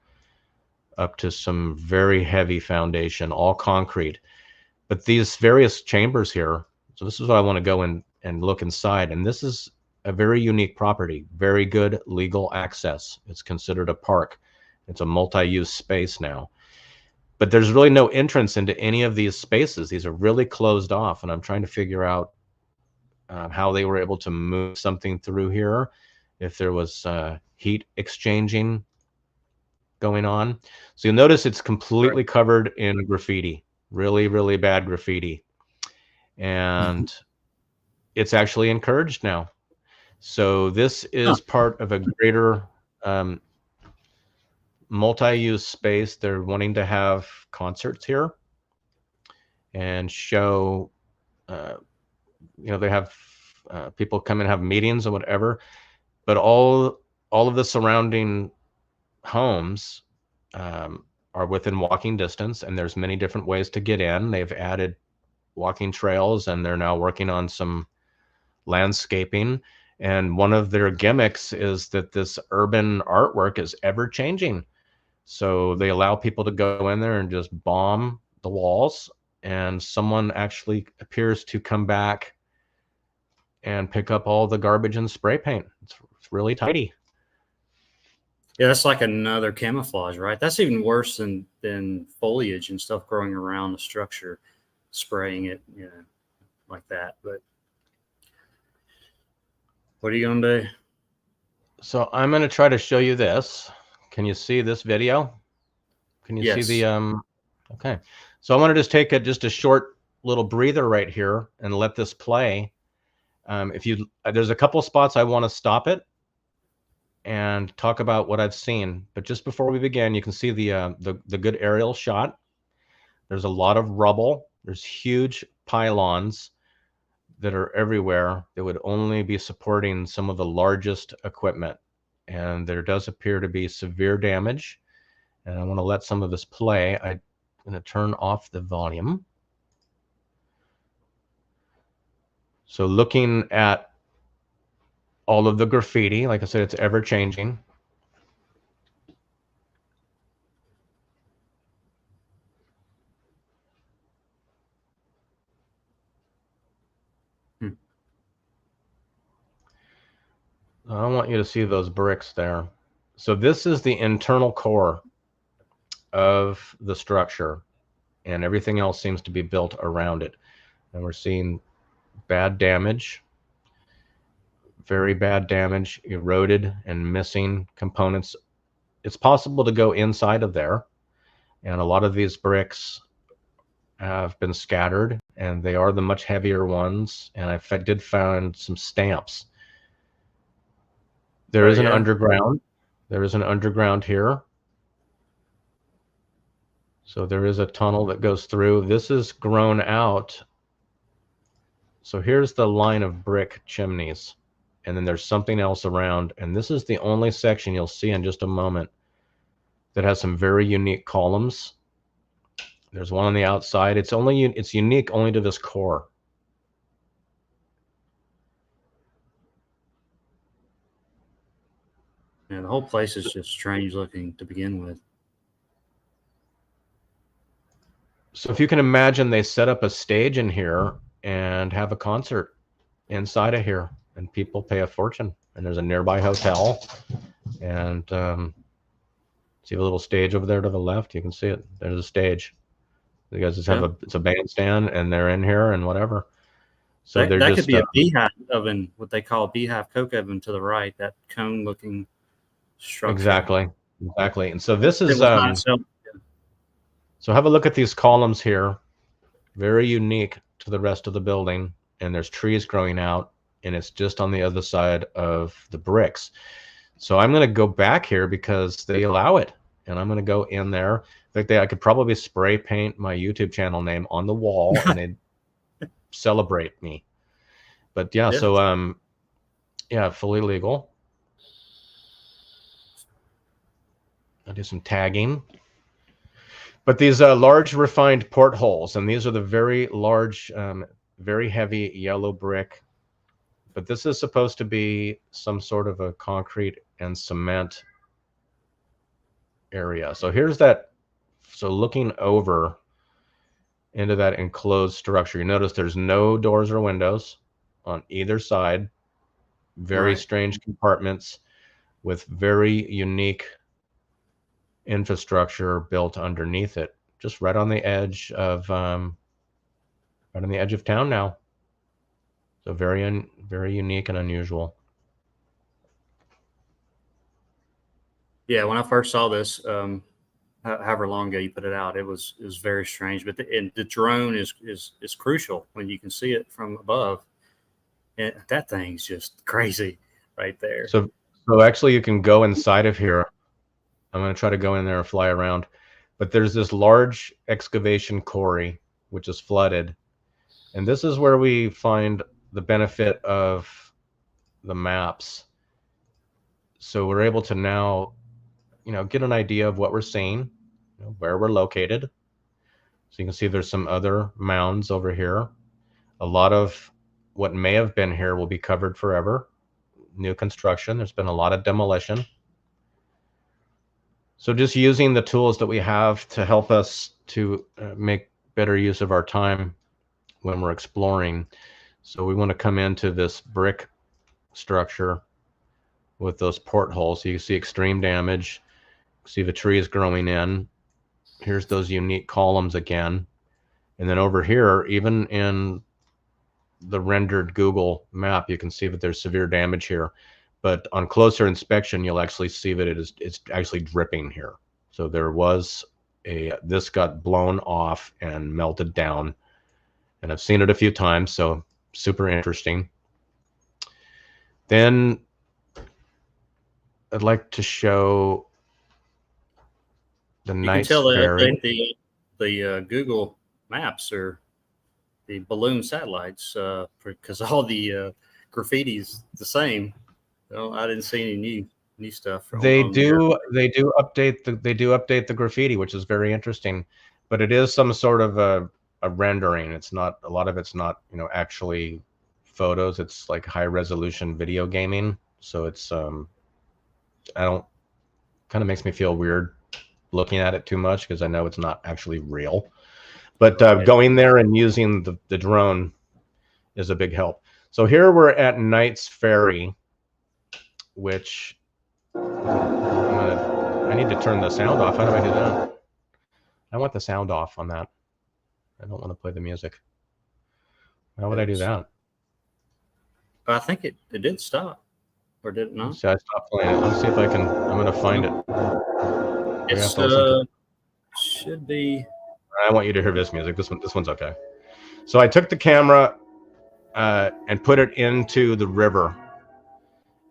B: up to some very heavy foundation, all concrete. But these various chambers here, so this is what I want to go in and look inside. And this is a very unique property, very good legal access. It's considered a park. It's a multi-use space now. But there's really no entrance into any of these spaces. These are really closed off, and I'm trying to figure out how they were able to move something through here, if there was heat exchanging going on. So you'll notice it's completely covered in graffiti, really, really bad graffiti. And it's actually encouraged now. So this is part of a greater multi-use space. They're wanting to have concerts here and show, they have people come and have meetings or whatever, but all of the surrounding homes are within walking distance, and there's many different ways to get in. They've added walking trails, and they're now working on some landscaping. And one of their gimmicks is that this urban artwork is ever changing. So they allow people to go in there and just bomb the walls, and someone actually appears to come back and pick up all the garbage and spray paint. It's really tidy.
A: Yeah, that's like another camouflage, right? That's even worse than foliage and stuff growing around the structure, spraying it, like that. But what are you gonna do?
B: So I'm going to try to show you this. Can you see this video? Can you see the okay. So I want to just take just a short little breather right here and let this play. There's a couple spots I want to stop it and talk about what I've seen. But just before we begin, you can see the good aerial shot. There's a lot of rubble. There's huge pylons that are everywhere that would only be supporting some of the largest equipment. And there does appear to be severe damage. And I want to let some of this play. I'm going to turn off the volume. So looking at all of the graffiti, like I said, it's ever changing. I don't want you to see those bricks there. So this is the internal core of the structure, and everything else seems to be built around it. And we're seeing bad damage, very bad damage, eroded and missing components. It's possible to go inside of there, and a lot of these bricks have been scattered, and they are the much heavier ones. And I did find some stamps. There is an underground. There is an underground here. So there is a tunnel that goes through. This is grown out. So here's the line of brick chimneys, and then there's something else around. And this is the only section you'll see in just a moment that has some very unique columns. There's one on the outside. It's unique only to this core.
A: Yeah, the whole place is just strange looking to begin with.
B: So if you can imagine, they set up a stage in here and have a concert inside of here, and people pay a fortune. And there's a nearby hotel, and see a little stage over there to the left. You can see it. There's a stage. You guys just have it's a bandstand, and they're in here and whatever. So
A: that could be a beehive oven, what they call a beehive coke oven to the right, that cone looking structure.
B: Exactly. And so this is so have a look at these columns here. Very unique to the rest of the building, and there's trees growing out, and it's just on the other side of the bricks. So I'm going to go back here because they allow it, and I'm going to go in there. In fact, I could probably spray paint my YouTube channel name on the wall and they'd celebrate me. But yeah, so fully legal. I'll do some tagging. But these large refined portholes, and these are the very large, very heavy yellow brick. But this is supposed to be some sort of a concrete and cement area. So here's that. So looking over into that enclosed structure, you notice there's no doors or windows on either side. Very strange compartments with very unique infrastructure built underneath it, just right on the edge of town now. So very unique and unusual.
A: Yeah, when I first saw this, however long ago you put it out, it was very strange. But the drone is crucial when you can see it from above. And that thing's just crazy. right there.
B: So actually you can go inside of here. I'm going to try to go in there and fly around. But there's this large excavation quarry, which is flooded. And this is where we find the benefit of the maps. So we're able to now, get an idea of what we're seeing, where we're located. So you can see there's some other mounds over here. A lot of what may have been here will be covered forever. New construction. There's been a lot of demolition. So just using the tools that we have to help us to make better use of our time when we're exploring. So we want to come into this brick structure with those portholes. So you see extreme damage. See the trees growing in. Here's those unique columns again. And then over here, even in the rendered Google map, you can see that there's severe damage here. But on closer inspection, you'll actually see that it's actually dripping here. So there was this got blown off and melted down. And I've seen it a few times, so super interesting. Then I'd like to show the
A: You can tell they
B: Ferry.
A: update the Google Maps or the balloon satellites because all the graffiti's the same. Well, I didn't see any new stuff.
B: They do update the graffiti, which is very interesting, but it is some sort of a rendering. It's not, a lot of it's not, actually photos. It's like high resolution video gaming. So it's kind of makes me feel weird looking at it too much because I know it's not actually real. But going there and using the drone is a big help. So here we're at Knight's Ferry, which I need to turn the sound off. How do I do that? I want the sound off on that. I don't want to play the music. How would I do that?
A: I think it did stop, or did it not?
B: See, I stopped playing it. Let's see if I can. I'm going to find it.
A: It should be.
B: I want you to hear this music. This one's okay. So I took the camera and put it into the river,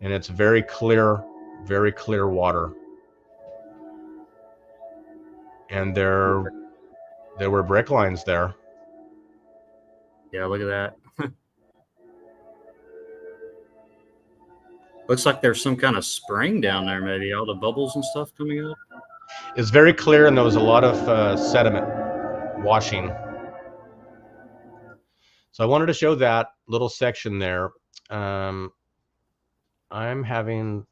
B: and it's very clear water. And there were brick lines there.
A: Yeah, look at that. Looks like there's some kind of spring down there, maybe all the bubbles and stuff coming up.
B: It's very clear, and there was a lot of sediment washing. So I wanted to show that little section there. I'm having,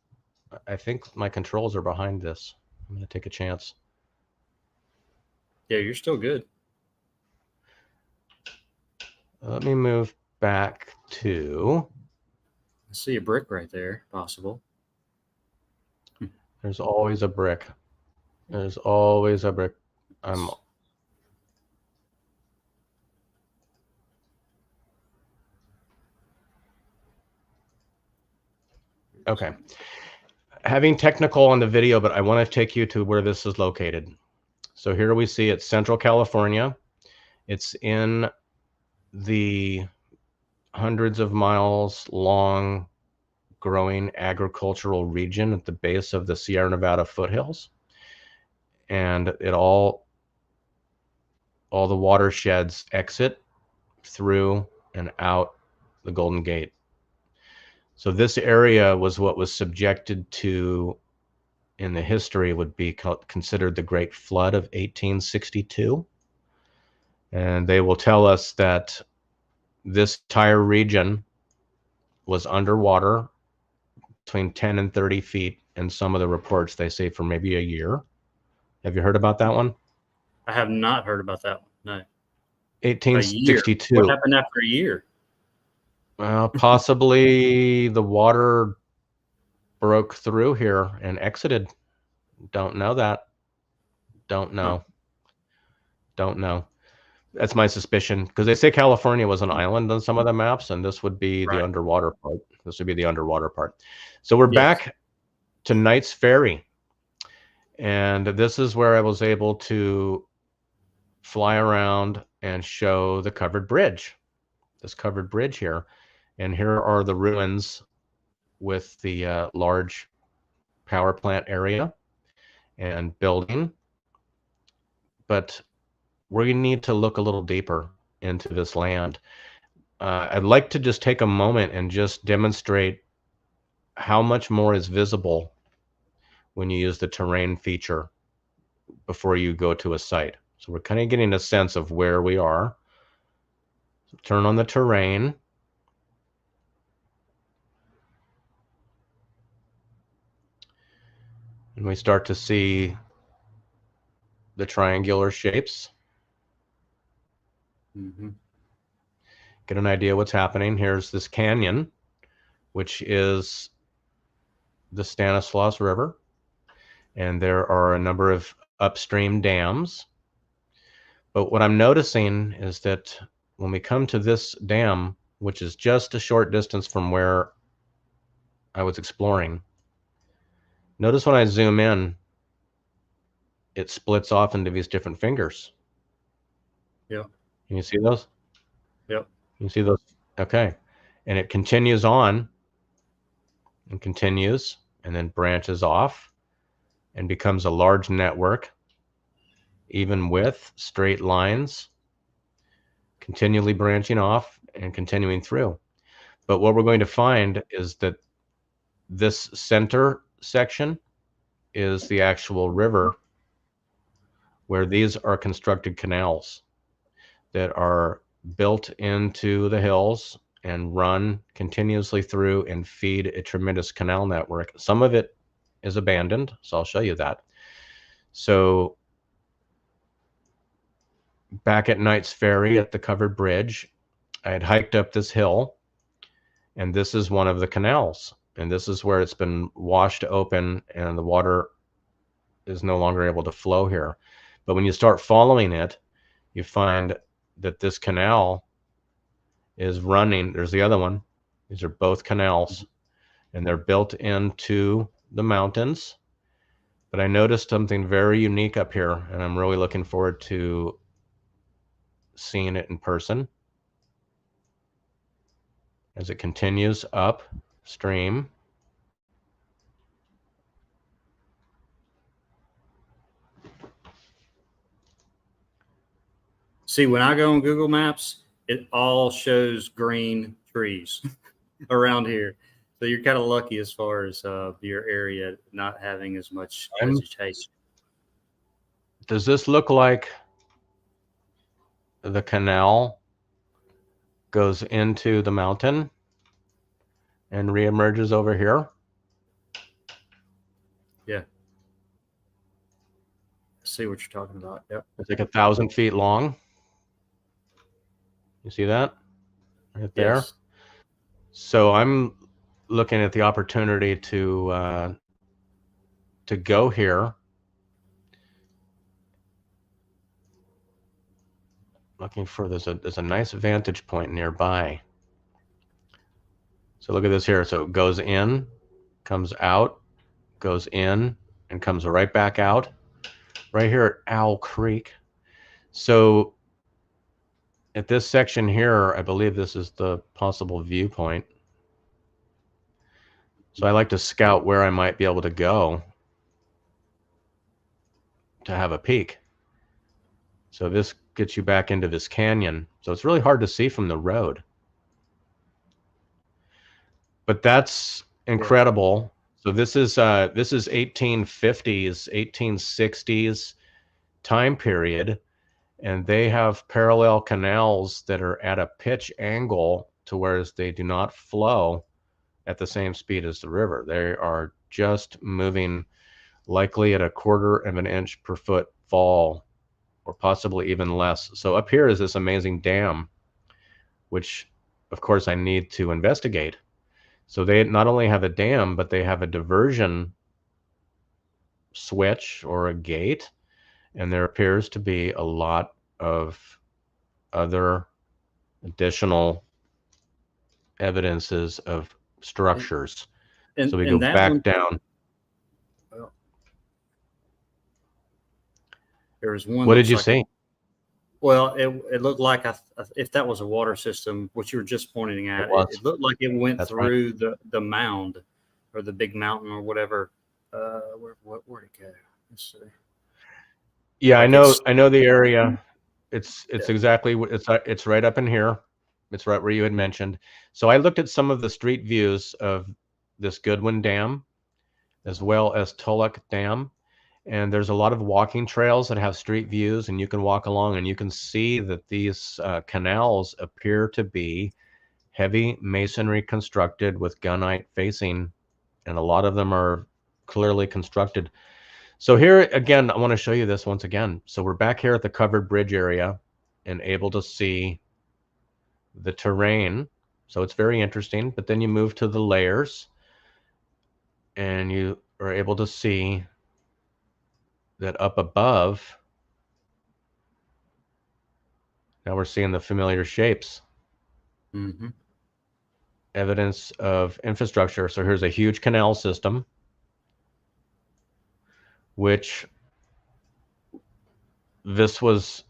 B: I think my controls are behind this. I'm going to take a chance.
A: Yeah, you're still good.
B: Let me move back to.
A: I see a brick right there, possible.
B: There's always a brick. There's always a brick. Okay. Having technical on the video, but I want to take you to where this is located. So here we see it's Central California. It's in the hundreds of miles long growing agricultural region at the base of the Sierra Nevada foothills. And all the watersheds exit through and out the Golden Gate. So this area was what was subjected to, in the history, would be considered the Great Flood of 1862. And they will tell us that this entire region was underwater between 10 and 30 feet. In some of the reports, they say for maybe a year. Have you heard about that one?
A: I have not heard about that one. No.
B: 1862.
A: What happened after a year?
B: Well, possibly the water broke through here and exited. Don't know that. Don't know. Don't know. That's my suspicion, because they say California was an island on some of the maps, and this would be the underwater part. This would be the underwater part. So we're back to Knight's Ferry, and this is where I was able to fly around and show the covered bridge. This covered bridge here, and here are the ruins with the large power plant area and building, but we need to look a little deeper into this land. I'd like to just take a moment and just demonstrate how much more is visible when you use the terrain feature before you go to a site. So we're kind of getting a sense of where we are. So turn on the terrain. And we start to see the triangular shapes.
A: Mm-hmm.
B: Get an idea what's happening. Here's this canyon, which is the Stanislaus River. And there are a number of upstream dams. But what I'm noticing is that when we come to this dam, which is just a short distance from where I was exploring, notice when I zoom in, it splits off into these different fingers.
A: Yeah.
B: Can you see those?
A: Yep.
B: You see those? Okay. And it continues on and continues and then branches off and becomes a large network, even with straight lines, continually branching off and continuing through. But what we're going to find is that this center section is the actual river, where these are constructed canals that are built into the hills and run continuously through and feed a tremendous canal network. Some of it is abandoned, so I'll show you that. So back at Knight's Ferry at the covered bridge, I had hiked up this hill, and this is one of the canals. And this is where it's been washed open and the water is no longer able to flow here. But when you start following it, you find that this canal is running. There's the other one. These are both canals, and they're built into the mountains. But I noticed something very unique up here, and I'm really looking forward to seeing it in person as it continues upstream.
A: See, when I go on Google Maps, it all shows green trees around here. So you're kind of lucky as far as your area not having as much vegetation.
B: Does this look like the canal goes into the mountain and reemerges over here?
A: Yeah. I see what you're talking about. Yep.
B: It's like 1,000 feet long. You see that right there?
A: Yes.
B: So I'm looking at the opportunity to go here, looking for there's a nice vantage point nearby. So look at this here. So it goes in, comes out, goes in, and comes right back out. Right here at Owl Creek. So at this section here, I believe this is the possible viewpoint. So I like to scout where I might be able to go to have a peek. So this gets you back into this canyon. So it's really hard to see from the road. But that's incredible. So this is 1850s, 1860s time period, and they have parallel canals that are at a pitch angle to where they do not flow at the same speed as the river. They are just moving likely at 1/4 of an inch per foot fall, or possibly even less. So up here is this amazing dam, which of course I need to investigate. So they not only have a dam, but they have a diversion switch or a gate, and there appears to be a lot of other additional evidences of structures. So we go back down.
A: Well, there was one.
B: What did you see?
A: Well, it looked like if that was a water system, what you were just pointing
B: It
A: at,
B: was.
A: it looked like it went
B: That's right.
A: through the mound or the big mountain or whatever. Where'd it go? Let's see.
B: Yeah,
A: Like it's
B: I know the area. It's
A: yeah.
B: exactly it's right up in here. It's right where you had mentioned. So I looked at some of the street views of this Goodwin Dam as well as Tulloch Dam, and there's a lot of walking trails that have street views, and you can walk along and you can see that these canals appear to be heavy masonry constructed with gunite facing, and a lot of them are clearly constructed. So here again, I want to show you this once again. So we're back here at the covered bridge area and able to see the terrain. So it's very interesting, but then you move to the layers and you are able to see that up above, now we're seeing the familiar shapes,
A: Mm-hmm.
B: evidence of infrastructure. So here's a huge canal system, which this was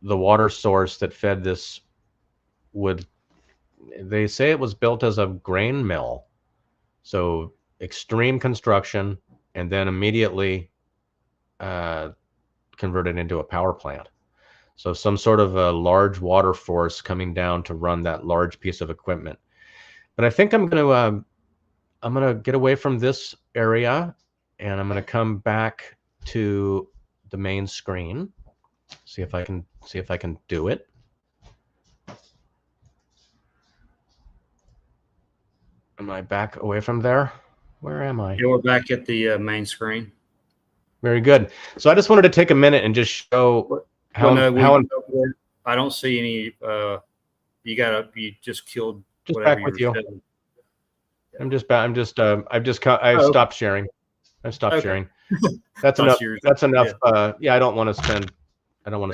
B: the water source that fed this wood. They say it was built as a grain mill. So extreme construction and then immediately uh, converted into a power plant. So some sort of a large water force coming down to run that large piece of equipment. But I think I'm gonna get away from this area and I'm gonna come back to the main screen. See if I can do it. Am I back away from there? Where am I?
A: Yeah, we're back at the main screen.
B: Very good. So I just wanted to take a minute and just show
A: Well, no,
B: how
A: I don't see any. You just killed
B: just
A: whatever
B: back
A: you
B: with
A: were
B: you.
A: showing.
B: I've
A: Oh,
B: stopped sharing. I've stopped
A: okay.
B: sharing. That's enough.
A: Thought you were,
B: That's enough.
A: yeah.
B: Yeah, I don't want to
A: Okay.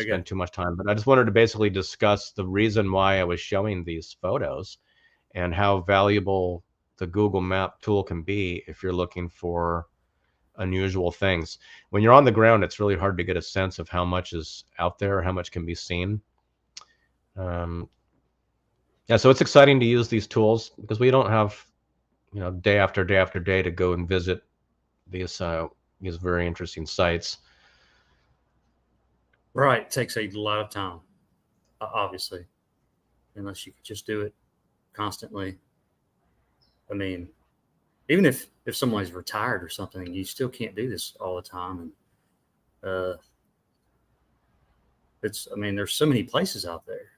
B: spend too much time, but I just wanted to basically discuss the reason why I was showing these photos and how valuable the Google Map tool can be if you're looking for unusual things. When you're on the ground, it's really hard to get a sense of how much is out there, how much can be seen. Yeah, so it's exciting to use these tools because we don't have, day after day after day to go and visit these very interesting sites.
A: Right. It takes a lot of time, obviously, unless you could just do it constantly. I mean, even if someone's retired or something, you still can't do this all the time. And I mean, there's so many places out there.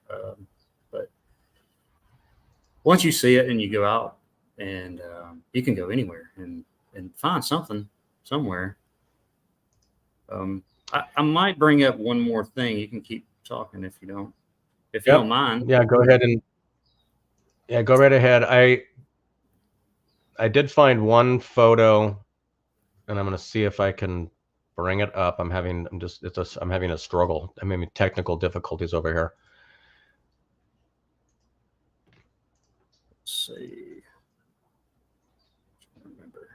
A: But once you see it and you go out and you can go anywhere and find something somewhere. I might bring up one more thing. You can keep talking if you don't mind.
B: Yeah, go ahead and go right ahead. I did find one photo, and I'm going to see if I can bring it up. I'm having a struggle. I'm having technical difficulties over here.
A: Let's see. Remember.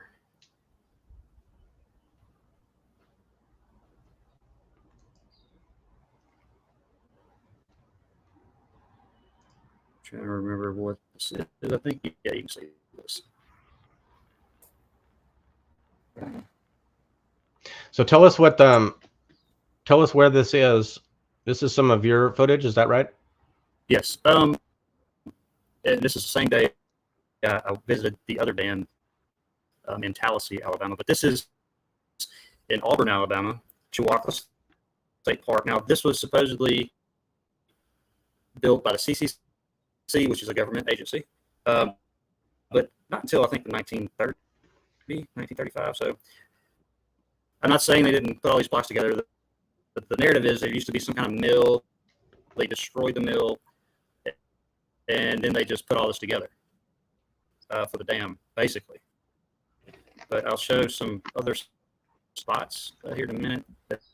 A: Trying to remember what this is. I think yeah, you can see this.
B: So tell us where this is. This is some of your footage, is that right?
A: Yes. And this is the same day I visited the other dam in Tallahassee, Alabama, but this is in Auburn, Alabama, Chihuahua State Park. Now, this was supposedly built by the CCC, which is a government agency, but not until I think the 1935. So I'm not saying they didn't put all these blocks together. The narrative is there used to be some kind of mill. They destroyed the mill, and then they just put all this together for the dam, basically. But I'll show some other spots here in a minute. It's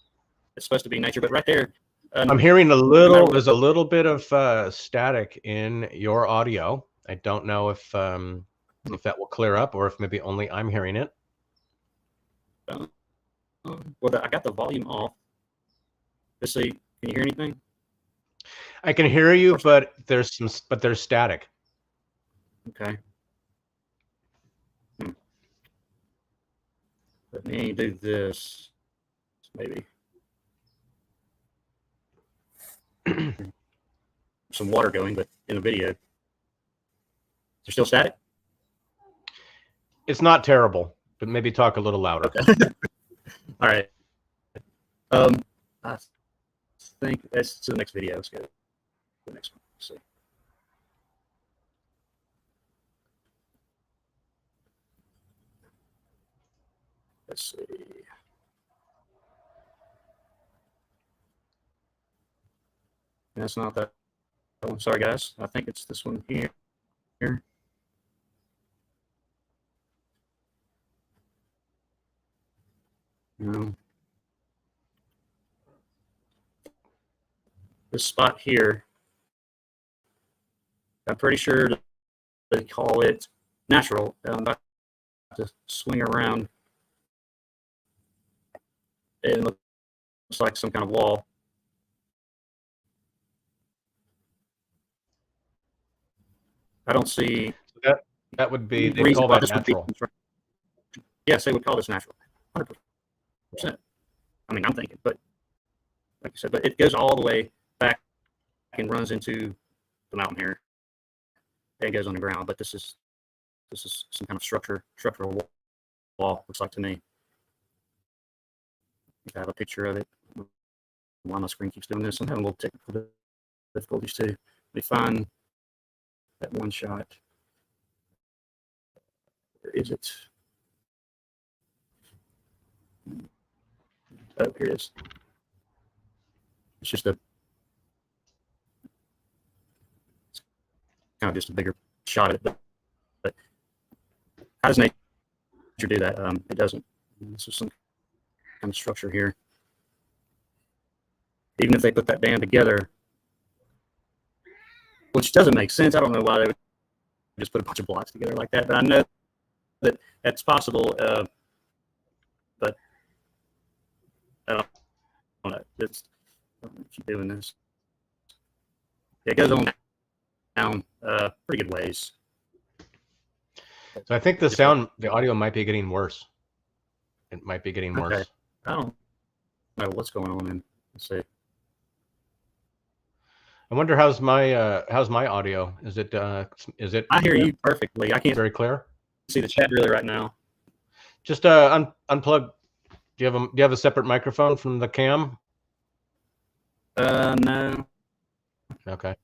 A: supposed to be nature, but right there.
B: I'm hearing there's a little bit of static in your audio. I don't know if that will clear up or if maybe only I'm hearing it.
A: Well, I got the volume off. Let's see. Can you hear anything?
B: I can hear you, but there's static.
A: Okay. Let me do this, maybe. Some water going, but in the video. Is there still static?
B: It's not terrible, but maybe talk a little louder.
A: Okay. All right. I think that's to the next video. Let's go to the next one. Let's see. Let's see. That's not that one. Sorry, guys. I think it's this one here. No. This spot here, I'm pretty sure they call it natural. I'm about to swing around. It looks like some kind of wall. I don't see.
B: That would be, they call that natural.
A: Yes, they would call this natural. 100%. I mean, I'm thinking, but like you said, but it goes all the way back and runs into the mountain here. And it goes on the ground, but this is some kind of structural wall, looks like to me. I have a picture of it. Why my screen keeps doing this? I'm having a little technical difficulties too. Let me find that one shot. Where is it? Oh, here it is. It's just kind of just a bigger shot of it. But how does nature do that? It doesn't. This is some kind of structure here. Even if they put that band together, which doesn't make sense. I don't know why they would just put a bunch of blocks together like that, but I know that that's possible. But I don't know. It's, I don't know if you're doing this. It goes on down pretty good ways.
B: So I think the audio might be getting worse. It might be getting worse.
A: Okay. I don't know what's going on. And let's see.
B: I wonder how's my audio? Is it?
A: I hear you perfectly. I can't
B: very clear.
A: See the chat really right now.
B: Just unplug. Do you have a separate microphone from the cam?
A: No.
B: Okay.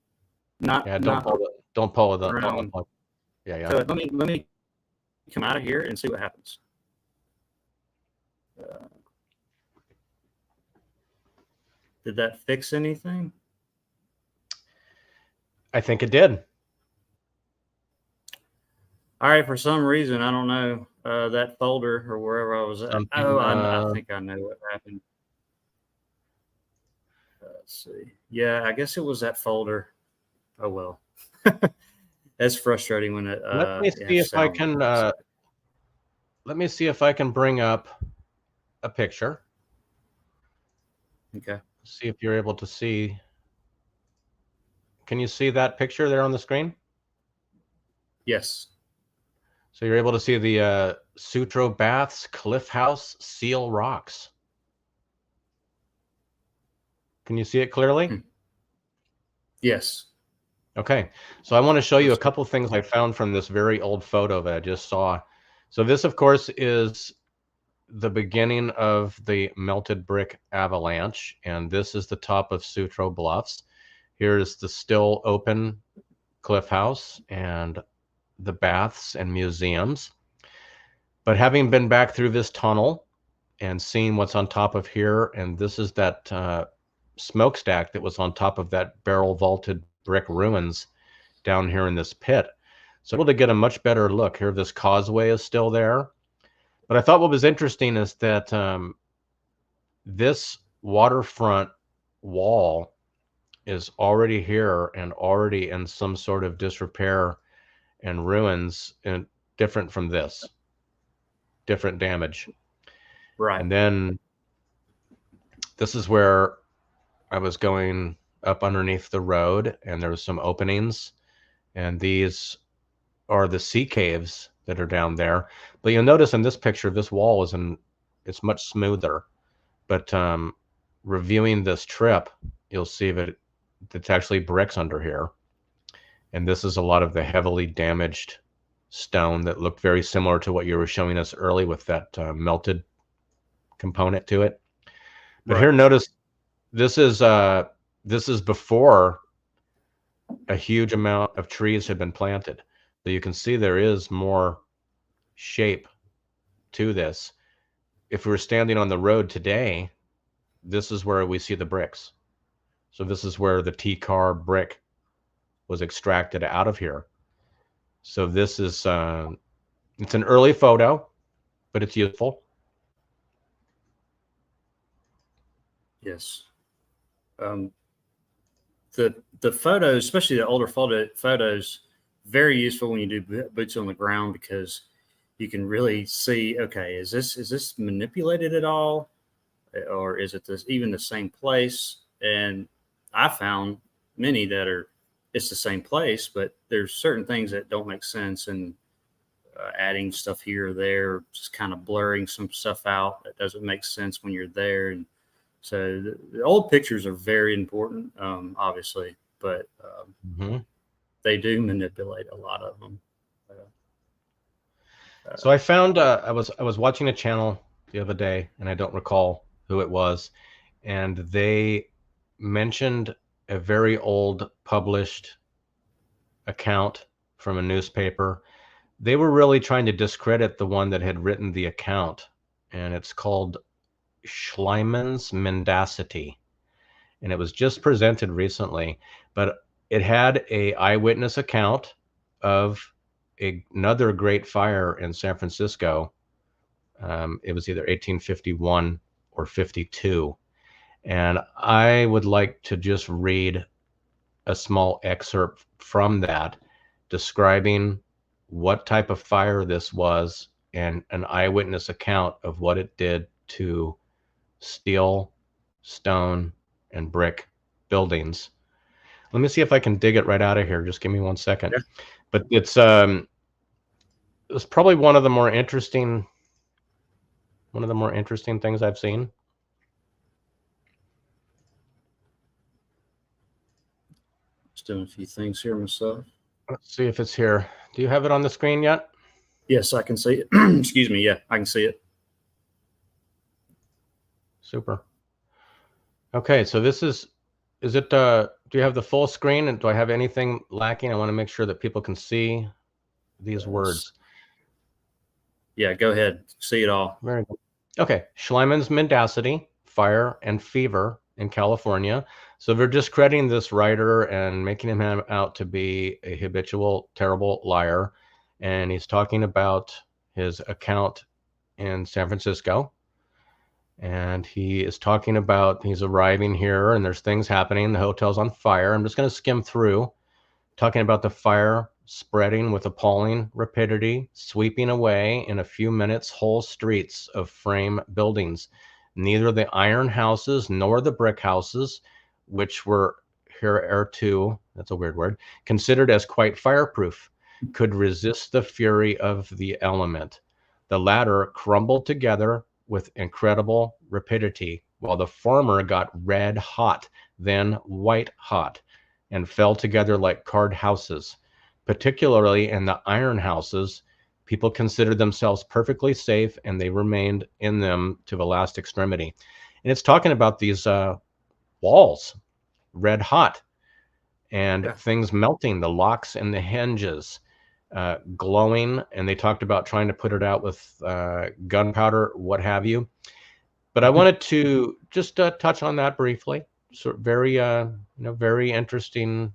A: Not.
B: Yeah. Don't pull it up. Yeah.
A: So let me come out of here and see what happens. Did that fix anything?
B: I think it did.
A: All right. For some reason, I don't know, that folder or wherever I was at. I think I know what happened. Let's see. Yeah, I guess it was that folder. Oh, well. That's frustrating when it.
B: Let me see if I can. Let me see if I can bring up a picture.
A: Okay.
B: See if you're able to see. Can you see that picture there on the screen?
A: Yes.
B: So you're able to see the Sutro Baths Cliff House Seal Rocks. Can you see it clearly?
A: Yes.
B: Okay. So I want to show you a couple things I found from this very old photo that I just saw. So this, of course, is the beginning of the melted brick avalanche, and this is the top of Sutro Bluffs. Here's the still open cliff house and the baths and museums. But having been back through this tunnel and seeing what's on top of here, and this is that smokestack that was on top of that barrel vaulted brick ruins down here in this pit. So able to get a much better look here. This causeway is still there. But I thought what was interesting is that this waterfront wall is already here and already in some sort of disrepair and ruins, and different from this, different damage.
A: Right.
B: And then this is where I was going up underneath the road, and there's some openings, and these are the sea caves that are down there. But you'll notice in this picture, this wall it's much smoother. But reviewing this trip, you'll see that it's actually bricks under here. And this is a lot of the heavily damaged stone that looked very similar to what you were showing us early with that melted component to it. But here, notice this is before a huge amount of trees had been planted. So you can see there is more shape to this. If we were standing on the road today, this is where we see the bricks. So this is where the T-car brick was extracted out of here. So this is, it's an early photo, but it's useful.
A: Yes. The photos, especially the older photos, very useful when you do boots on the ground, because you can really see, okay, is this manipulated at all, or is it even the same place? And I found many that it's the same place, but there's certain things that don't make sense, and adding stuff here or there, just kind of blurring some stuff out that doesn't make sense when you're there. And so the old pictures are very important, obviously, but they do manipulate a lot of them.
B: So I found I was watching a channel the other day, and I don't recall who it was, and they mentioned a very old published account from a newspaper. They were really trying to discredit the one that had written the account, and it's called Schliemann's Mendacity, and it was just presented recently, but it had a eyewitness account of another great fire in San Francisco. It was either 1851 or 52, and I would like to just read a small excerpt from that, describing what type of fire this was and an eyewitness account of what it did to steel, stone, and brick buildings. Let me see if I can dig it right out of here. Just give me 1 second.
A: Yeah.
B: But it was probably one of the more interesting things I've seen.
A: Just doing a few things here myself.
B: Let's see if it's here. Do you have it on the screen yet?
A: Yes, I can see it. Excuse me. Yeah, I can see it.
B: Super. Okay, so this is it, do you have the full screen, and do I have anything lacking? I want to make sure that people can see these words.
A: Yeah, go ahead. See it all.
B: Very good. Okay, Schliemann's Mendacity, Fire and Fever in California. So they're discrediting this writer and making him out to be a habitual, terrible liar. And he's talking about his account in San Francisco. And he is talking about he's arriving here and there's things happening. The hotel's on fire. I'm just going to skim through, talking about the fire spreading with appalling rapidity, sweeping away in a few minutes whole streets of frame buildings. Neither the iron houses nor the brick houses, which were hereto, that's a weird word, considered as quite fireproof, could resist the fury of the element. The latter crumbled together with incredible rapidity, while the former got red hot, then white hot, and fell together like card houses. Particularly in the iron houses, people considered themselves perfectly safe, and they remained in them to the last extremity. And it's talking about these walls, red hot, and things melting, the locks and the hinges, glowing, and they talked about trying to put it out with gunpowder, what have you. But I wanted to just touch on that briefly. So very, very interesting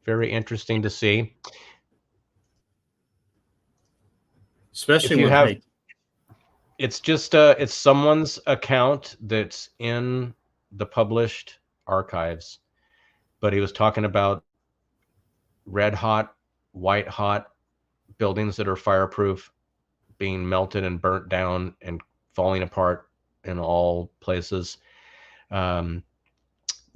B: to see.
A: Especially
B: if you
A: when
B: have, it's just it's someone's account that's in the published archives, but he was talking about red hot, white hot buildings that are fireproof being melted and burnt down and falling apart in all places.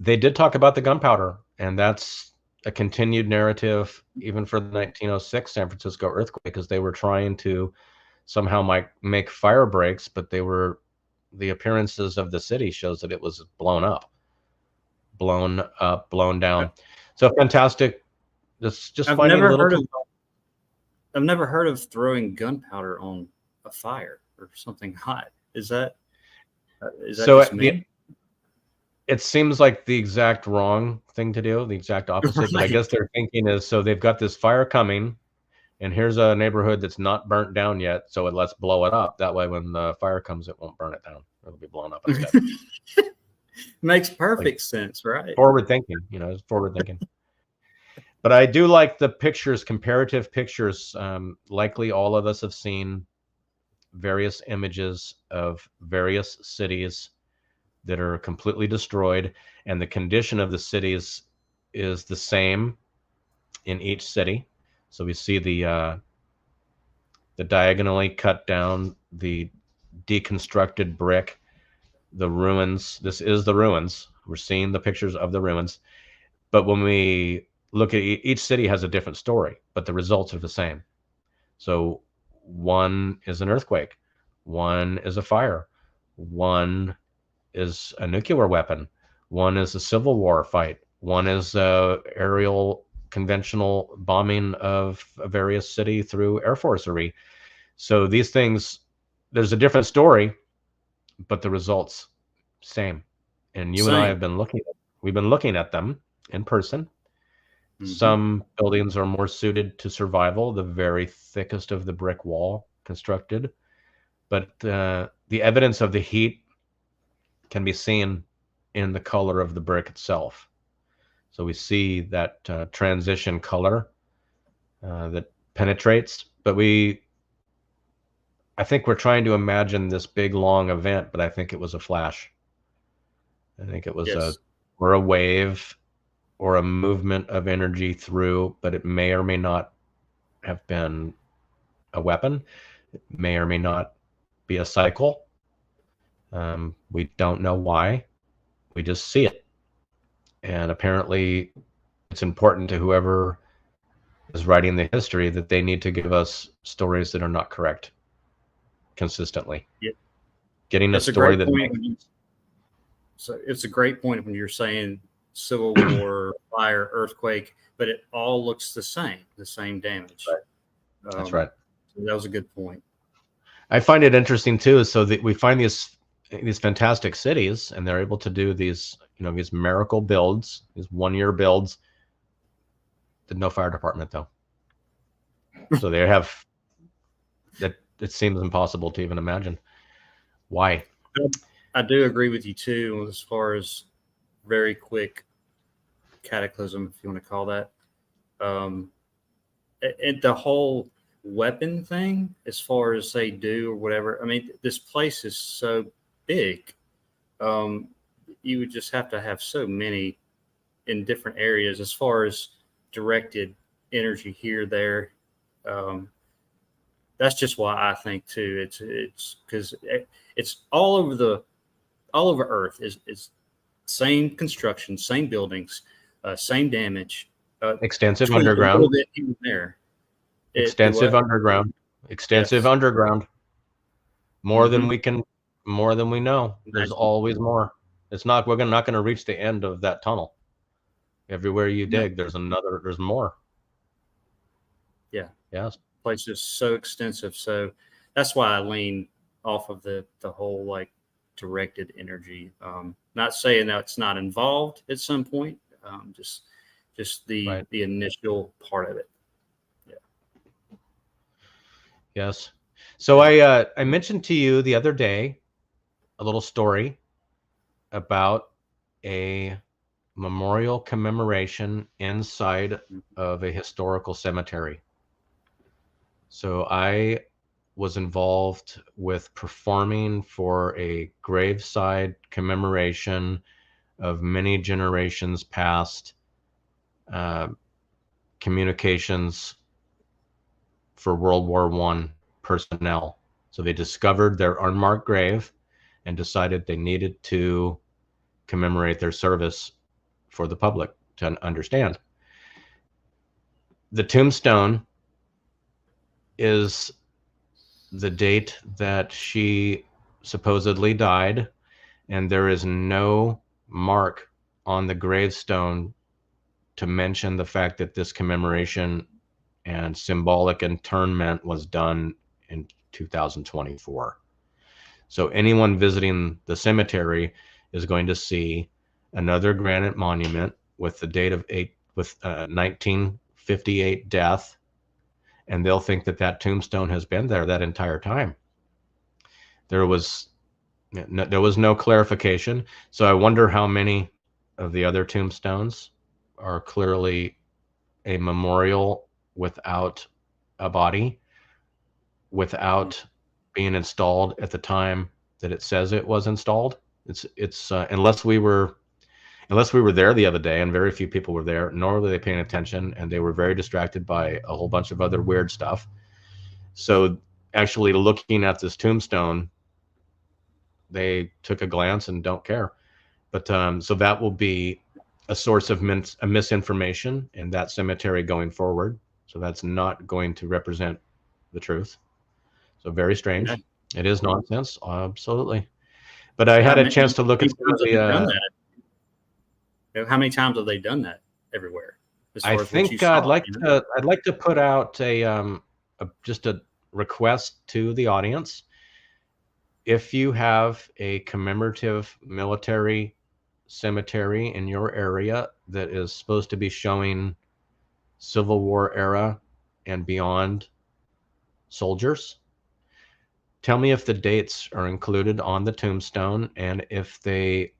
B: they did talk about the gunpowder, and that's a continued narrative even for the 1906 San Francisco earthquake, because they were trying to somehow make fire breaks, but the appearances of the city shows that it was blown up, blown down. So fantastic. Just
A: I've
B: finding
A: never
B: little.
A: heard of I've never heard of throwing gunpowder on a fire or something hot. Is that
B: So
A: just me?
B: it seems like the exact wrong thing to do, the exact opposite. But I
A: Right.
B: guess their thinking is, so they've got this fire coming, and here's a neighborhood that's not burnt down yet, so let's blow it up. That way, when the fire comes, it won't burn it down. It'll be blown up instead.
A: Makes
B: Like
A: perfect sense, right?
B: forward thinking, it's forward thinking. But I do like the pictures, comparative pictures. Likely all of us have seen various images of various cities that are completely destroyed, and the condition of the cities is the same in each city. So we see the diagonally cut down, the deconstructed brick, the ruins. This is the ruins. We're seeing the pictures of the ruins. But when we look at each city has a different story, but the results are the same. So one is an earthquake, one is a fire, one is a nuclear weapon, one is a Civil War fight, one is aerial conventional bombing of a various city through Air Forcery. So these things, there's a different story, but the results same. And you and I
A: Same.
B: have been we've been looking at them in person.
A: Hmm.
B: Some buildings are more suited to survival, the very thickest of the brick wall constructed. But the evidence of the heat can be seen in the color of the brick itself. So we see that transition color that penetrates. But I think we're trying to imagine this big, long event, but I think it was a flash. I think it was
A: Yes.
B: a wave or a movement of energy through, but it may or may not have been a weapon. It may or may not be a cycle. We don't know why. We just see it. And apparently, it's important to whoever is writing the history that they need to give us stories that are not correct consistently.
A: Yep.
B: Getting a
A: It's a
B: story
A: great
B: that
A: point.
B: makes.
A: So it's a great point when you're saying Civil War, fire, earthquake, but it all looks the same damage.
B: Right. That's
A: Um,
B: right.
A: so that was a good point.
B: I find it interesting too. So that we find these fantastic cities, and they're able to do these these miracle builds, these 1-year builds. No fire department though, so they have that. It seems impossible to even imagine why.
A: I do agree with you too, as far as very quick cataclysm, if you want to call that. Um, and the whole weapon thing, as far as they do or whatever. I mean, this place is so big. Um, you would just have to have so many in different areas as far as directed energy here, there. Um, that's just why I think too. It's because it's all over Earth is same construction, same buildings, same damage.
B: Extensive
A: Tweak a little
B: underground,
A: bit here and there. It do
B: extensive
A: what?
B: underground, extensive
A: Yes.
B: underground. More than
A: Mm-hmm.
B: we can, more than we know. There's
A: Imagine.
B: always more. It's not. We're not going to reach the end of that tunnel. Everywhere you
A: No.
B: dig, there's another. There's more.
A: Yeah.
B: Yes.
A: Place is so extensive. So that's why I lean off of the whole like directed energy. Not saying that it's not involved at some point. Just
B: Right.
A: the initial part of it. Yeah.
B: Yes. So I mentioned to you the other day a little story about a memorial commemoration inside of a historical cemetery. So I was involved with performing for a graveside commemoration of many generations past uh, communications for World War I personnel. So they discovered their unmarked grave and decided they needed to commemorate their service for the public to understand. The tombstone is the date that she supposedly died, and there is no mark on the gravestone to mention the fact that this commemoration and symbolic interment was done in 2024. So anyone visiting the cemetery is going to see another granite monument with the date of 1958 death, and they'll think that that tombstone has been there that entire time. There was no clarification, so I wonder how many of the other tombstones are clearly a memorial without a body, without being installed at the time that it says it was installed. It's unless we were there the other day, and very few people were there, nor were they paying attention, and they were very distracted by a whole bunch of other weird stuff. So actually looking at this tombstone, they took a glance and don't care. But so that will be a source of misinformation in that cemetery going forward. So that's not going to represent the truth. So very strange. Yeah. It is nonsense, absolutely. But I had a chance to look at
A: the. How many times have they done that everywhere?
B: I think I'd like to put out just a request to the audience. If you have a commemorative military cemetery in your area that is supposed to be showing Civil War era and beyond soldiers, tell me if the dates are included on the tombstone and if they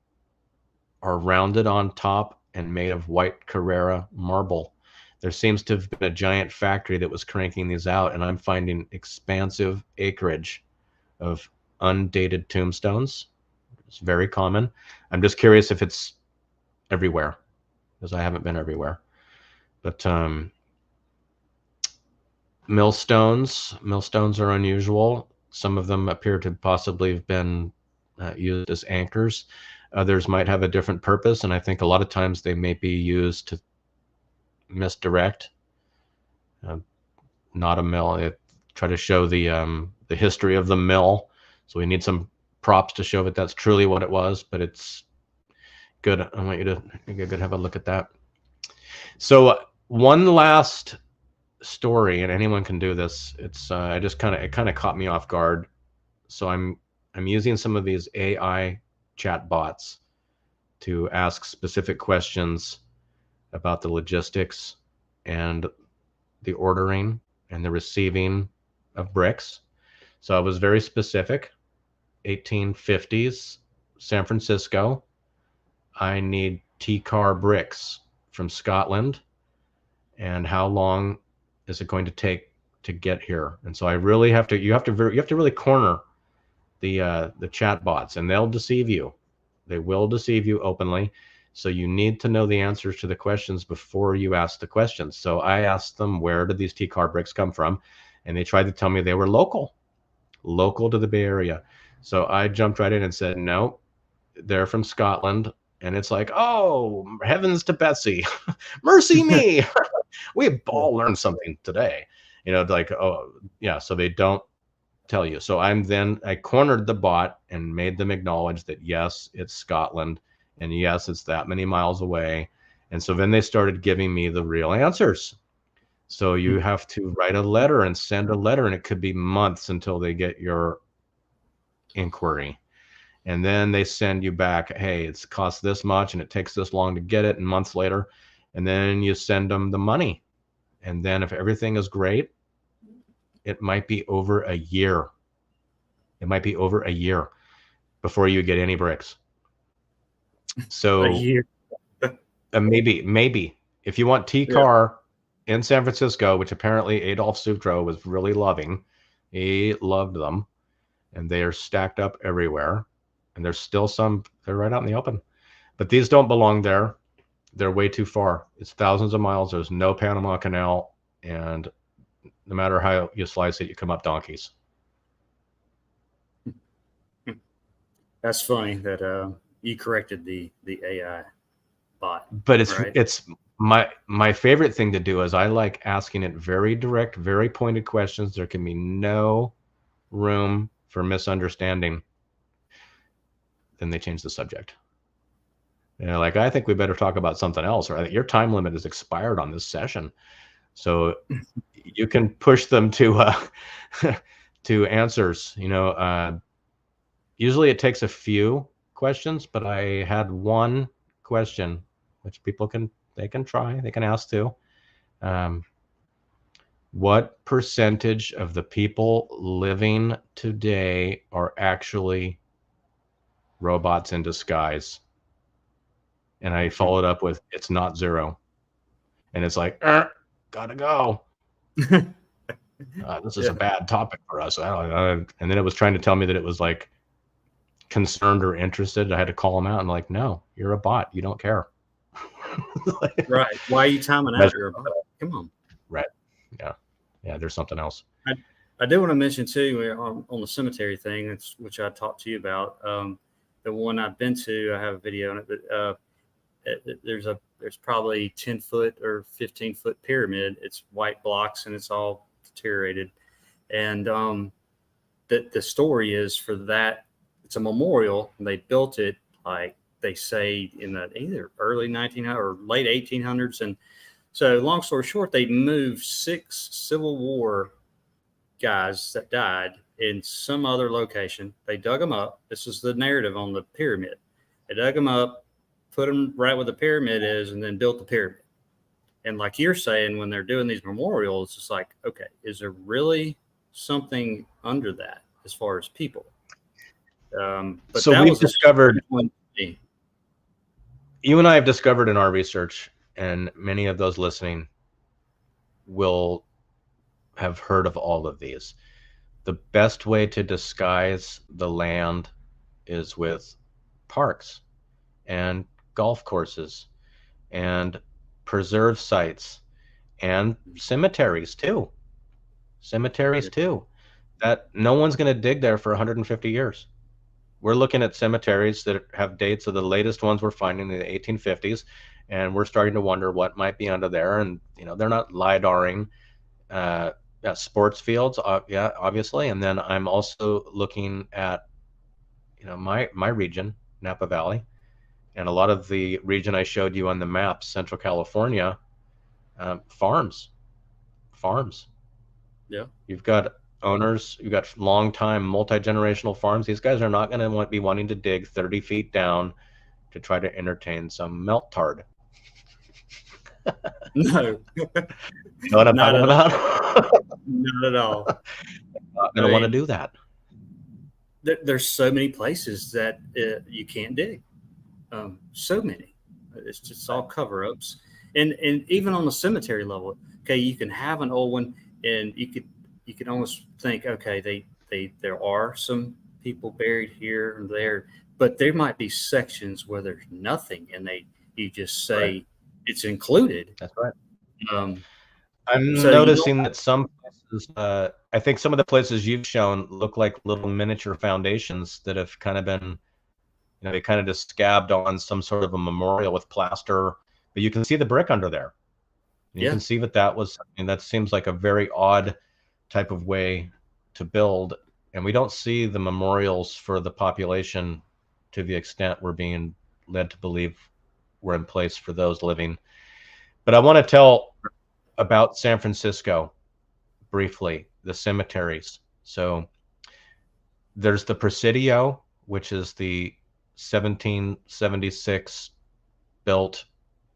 B: are rounded on top and made of white Carrara marble. There seems to have been a giant factory that was cranking these out, and I'm finding expansive acreage of undated tombstones. It's very common. I'm just curious if it's everywhere, because I haven't been everywhere. But millstones are unusual. Some of them appear to possibly have been used as anchors. Others might have a different purpose, and I think a lot of times they may be used to misdirect. Not a mill. Try to show the history of the mill. So we need some props to show that that's truly what it was, but it's good. I want you to have a look at that. So one last story, and anyone can do this. It's it kind of caught me off guard. So I'm using some of these AI chat bots to ask specific questions about the logistics and the ordering and the receiving of bricks. So I was very specific. 1850s San Francisco. I need T-car bricks from Scotland, and how long is it going to take to get here? And so I really have to. You have to really corner the chat bots, and they'll deceive you. They will deceive you openly. So you need to know the answers to the questions before you ask the questions. So I asked them, where did these T-car bricks come from? And they tried to tell me they were local to the Bay Area. So I jumped right in and said, no, they're from Scotland. And it's like, oh, heavens to Betsy, mercy me. We all learned something today. Like, oh, yeah, so they don't tell you. So I cornered the bot and made them acknowledge that, yes, it's Scotland. And yes, it's that many miles away. And so then they started giving me the real answers. So you have to write a letter and send a letter, and it could be months until they get your inquiry. And then they send you back, hey, it's cost this much and it takes this long to get it, and months later. And then you send them the money. And then if everything is great, it might be over a year. It might be over a year before you get any bricks. So
A: a year.
B: Maybe if you want T-car in San Francisco, which apparently Adolf Sutro was really loving, he loved them, and they are stacked up everywhere. And there's still some, they're right out in the open, but these don't belong there. They're way too far. It's thousands of miles. There's no Panama Canal, and no matter how you slice it, you come up donkeys.
A: That's funny that you corrected the AI bot.
B: But
A: Right.
B: it's my favorite thing to do is I like asking it very direct, very pointed questions. There can be no room for misunderstanding. Then they change the subject. Like, I think we better talk about something else, or your time limit has expired on this session. So you can push them to to answers. Usually it takes a few questions, but I had one question which people can try, they can ask too. What percentage of the people living today are actually robots in disguise? And I followed up with, it's not zero. And it's like, gotta go. This is a bad topic for us. I don't know. And then it was trying to tell me that it was like concerned or interested. I had to call them out and like, no, you're a bot. You don't care.
A: Right. Why are you timing out? You're a bot. Come on.
B: Right. Yeah. There's something else.
A: I do want to mention too on the cemetery thing, which I talked to you about. The one I've been to, I have a video on it. But there's probably 10-foot or 15-foot pyramid. It's white blocks and it's all deteriorated. And the story is for that, it's a memorial. And they built it like they say in the either early 1900s or late 1800s. And so, long story short, they moved 6 Civil War guys that died in some other location. They dug them up. This is the narrative on the pyramid. They dug them up, put them right where the pyramid is, and then built the pyramid. And like you're saying, when they're doing these memorials, it's like, okay, is there really something under that as far as people? But
B: so we've discovered,
A: you
B: and I have discovered in our research, and many of those listening will have heard of all of these. The best way to disguise the land is with parks and golf courses and preserve sites and cemeteries too. That no one's going to dig there for 150 years. We're looking at cemeteries that have dates of the latest ones we're finding in the 1850s, and we're starting to wonder what might be under there. And they're not lidaring sports fields, obviously. And then I'm also looking at my region, Napa Valley, and a lot of the region I showed you on the map, Central California, farms.
A: Yeah.
B: You've got owners, you've got long-time multi-generational farms. These guys are not going to be wanting to dig 30 feet down to try to entertain some melt tard.
A: No.
B: You know what I'm talking about?
A: Not at all.
B: Not going to want to do that.
A: There's so many places that you can't dig. So many. It's just all cover-ups. And even on the cemetery level, okay, you can have an old one, and you could almost think, okay, there are some people buried here and there, but there might be sections where there's nothing, and you just say it's included.
B: That's right. I'm noticing that some places, I think some of the places you've shown look like little miniature foundations that have kind of been, they kind of just scabbed on some sort of a memorial with plaster, but you can see the brick under there. You can see that seems like a very odd type of way to build. And we don't see the memorials for the population to the extent we're being led to believe were in place for those living. But I want to tell about San Francisco briefly, the cemeteries. So there's the Presidio, which is the 1776 built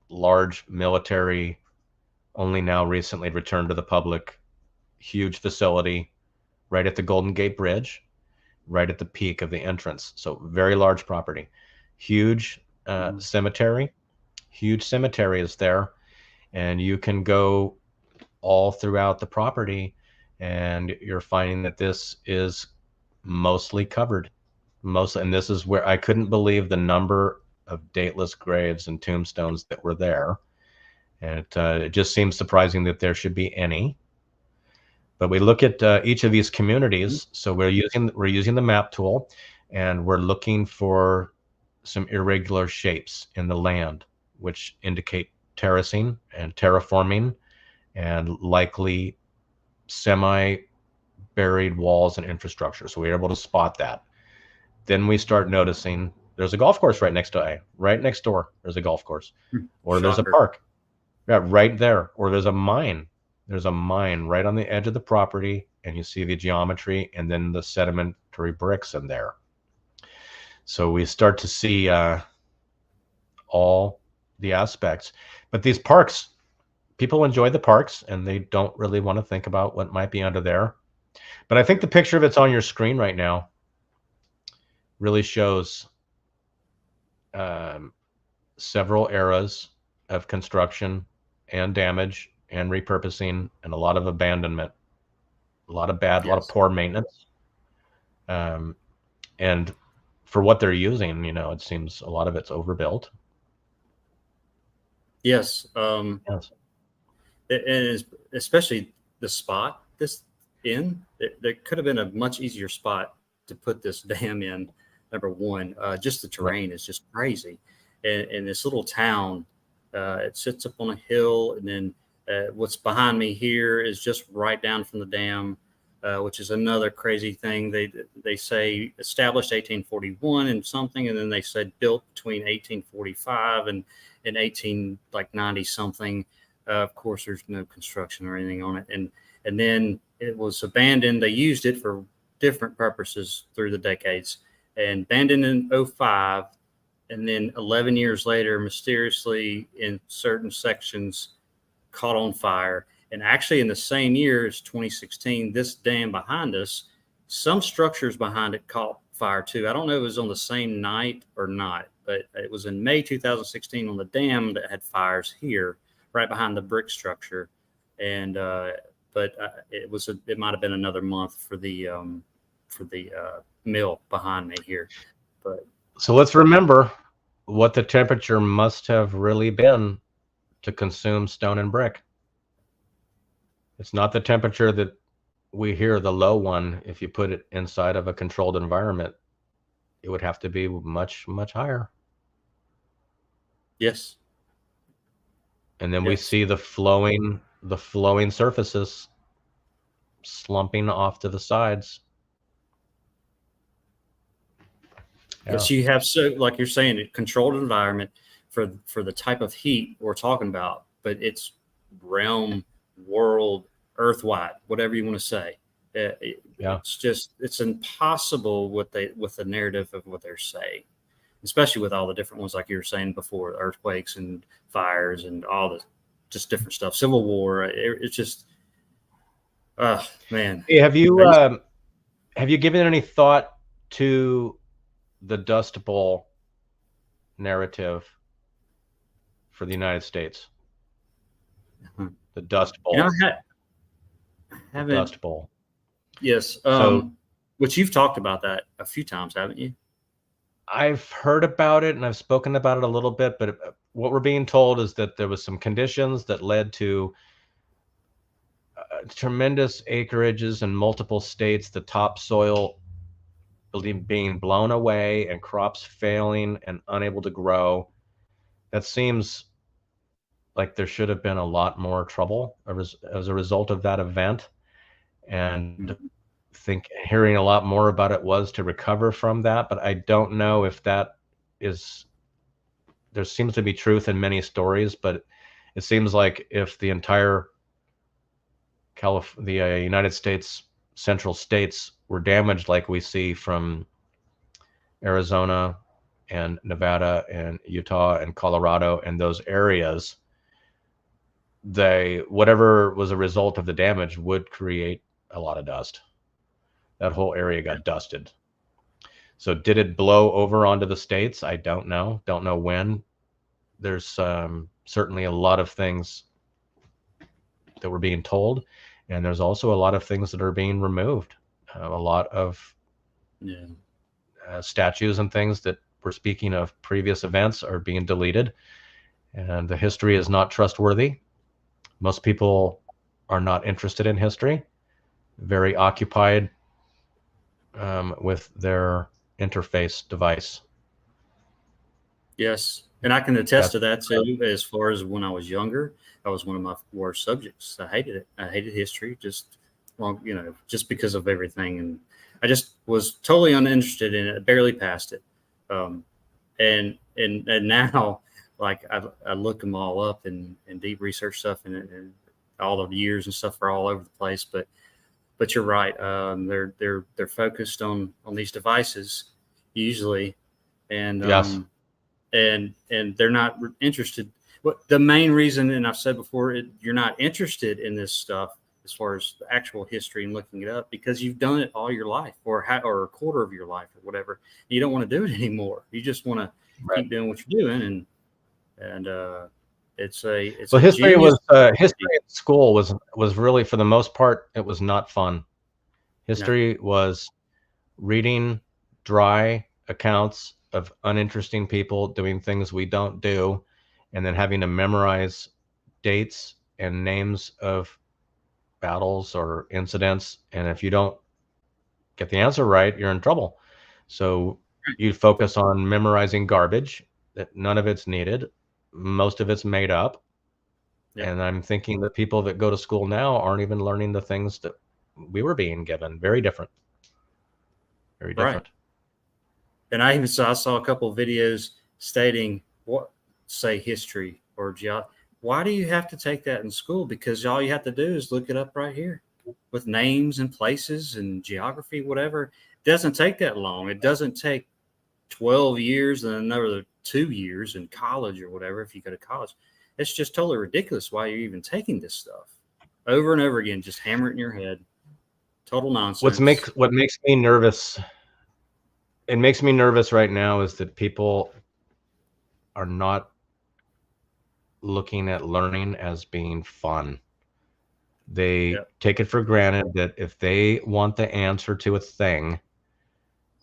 B: large military, only now recently returned to the public, huge facility right at the Golden Gate Bridge, right at the peak of the entrance. So very large property, huge cemetery, huge cemetery is there. And you can go all throughout the property, and you're finding that this is mostly covered. And this is where I couldn't believe the number of dateless graves and tombstones that were there. And it just seems surprising that there should be any. But we look at each of these communities. So we're using the map tool, and we're looking for some irregular shapes in the land. which indicate terracing and terraforming and likely semi-buried walls and infrastructure. So we were able to spot that. Then we start noticing there's a golf course right next door. There's a golf course, or there's a
A: Shocker.
B: park. Yeah, right there. Or there's a mine. There's a mine right on the edge of the property, and you see the geometry and then the sedimentary bricks in there. So we start to see all the aspects. But these parks, people enjoy the parks, and they don't really want to think about what might be under there. But I think the picture that's on your screen right now really shows several eras of construction and damage and repurposing and a lot of abandonment, a lot of bad, a lot of poor maintenance. And for what they're using, it seems a lot of it's overbuilt.
A: Yes.
B: Yes.
A: And especially the spot there could have been a much easier spot to put this dam in. Number one, just the terrain is just crazy. And this little town, it sits up on a hill, and then what's behind me here is just right down from the dam, which is another crazy thing. They say established 1841 and something, and then they said built between 1845 and 1890 something. Of course, there's no construction or anything on it, and then it was abandoned. They used it for different purposes through the decades, and abandoned in 2005. And then 11 years later, mysteriously in certain sections caught on fire. And actually in the same year as 2016, this dam behind us, some structures behind it caught fire too. I don't know if it was on the same night or not, but it was in May 2016 on the dam that had fires here, right behind the brick structure. And it might have been another month for the mill behind me here. But
B: so let's remember what the temperature must have really been to consume stone and brick. It's not the temperature that we hear, the low one. If you put it inside of a controlled environment, it would have to be much, much higher.
A: Yes.
B: And then we see the flowing surfaces slumping off to the sides.
A: Because you have, so like you're saying, a controlled environment for the type of heat we're talking about, but it's realm, world, earth-wide, whatever you want to say. It's impossible with the narrative of what they're saying, especially with all the different ones like you were saying before, earthquakes and fires and all the just different stuff, Civil War. It's just, man.
B: Hey, have you given any thought to the Dust Bowl narrative for the United States? The Dust Bowl.
A: I
B: the Dust Bowl.
A: Yes. Which you've talked about that a few times, haven't you?
B: I've heard about it and I've spoken about it a little bit, but what we're being told is that there was some conditions that led to tremendous acreages in multiple states, the topsoil being blown away and crops failing and unable to grow. That seems like there should have been a lot more trouble as a result of that event. And hearing a lot more about it was to recover from that, but I don't know if that is, there seems to be truth in many stories, but it seems like if the entire United States central states were damaged like we see from Arizona and Nevada and Utah and Colorado and those areas, whatever was a result of the damage would create a lot of dust. That whole area got dusted. So did it blow over onto the states? I don't know. Don't know when. There's certainly a lot of things that we're being told, and there's also a lot of things that are being removed. A lot of statues and things that were speaking of previous events are being deleted, and the history is not trustworthy. Most people are not interested in history, very occupied with their interface device.
A: Yes. And I can attest
B: That's
A: to that too. As far as when I was younger, that was one of my worst subjects. I hated it. I hated history, just wrong, just because of everything, and I just was totally uninterested in it. I barely passed it, um, and now, like I look them all up and deep research stuff, and all of the years and stuff are all over the place. But you're right. They're focused on these devices usually, and
B: yes.
A: and they're not interested. But the main reason, and I've said before, you're not interested in this stuff as far as the actual history and looking it up because you've done it all your life, or a quarter of your life, or whatever. You don't want to do it anymore. You just want to
B: Right.
A: keep doing what you're doing, and it's
B: Well,
A: a
B: history
A: genius.
B: at school was really, for the most part, it was not fun. History was reading dry accounts of uninteresting people doing things we don't do, and then having to memorize dates and names of battles or incidents. And if you don't get the answer right, you're in trouble. So you focus on memorizing garbage that none of it's needed. Most of it's made up.
A: Yeah.
B: And I'm thinking that people that go to school now aren't even learning the things that we were being given. Very different. Very different.
A: Right. And I saw a couple of videos stating say history or geography. Why do you have to take that in school? Because all you have to do is look it up right here with names and places and geography, whatever. It doesn't take that long. It doesn't take 12 years and another 2 years in college or whatever if you go to college. It's just totally ridiculous why you're even taking this stuff over and over again. Just hammer it in your head. Total nonsense.
B: What makes me nervous, it makes me nervous right now, is that people are not looking at learning as being fun. They take it for granted that if they want the answer to a thing,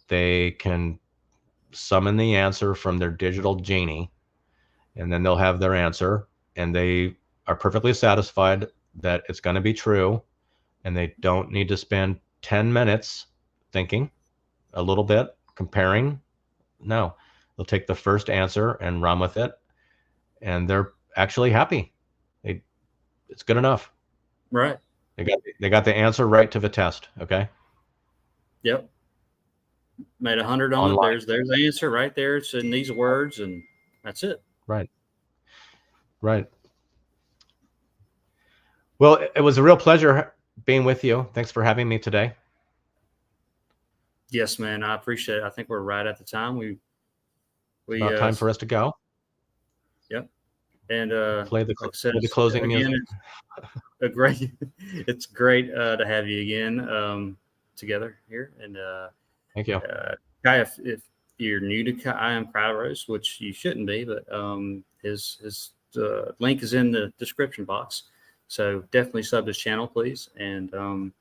B: they can summon the answer from their digital genie, and then they'll have their answer, and they are perfectly satisfied that it's going to be true, and they don't need to spend 10 minutes thinking a little bit, comparing. No, they'll take the first answer and run with it, and they're actually happy. It's good enough.
A: Right.
B: They got the answer right to the test. Okay.
A: Yep. Made 100 on
B: Online.
A: it. There's the answer right there. It's in these words, and that's it.
B: Right. Right. Well, it was a real pleasure being with you. Thanks for having me today.
A: Yes, man. I appreciate it. I think we're right at the time. We
B: About time for us to go.
A: Yep. And
B: play the closing
A: again,
B: music.
A: It's great to have you again together here. And
B: thank you.
A: Kai, if you're new to Kai, I am Kairos, which you shouldn't be, but his link is in the description box. So definitely sub his channel, please. And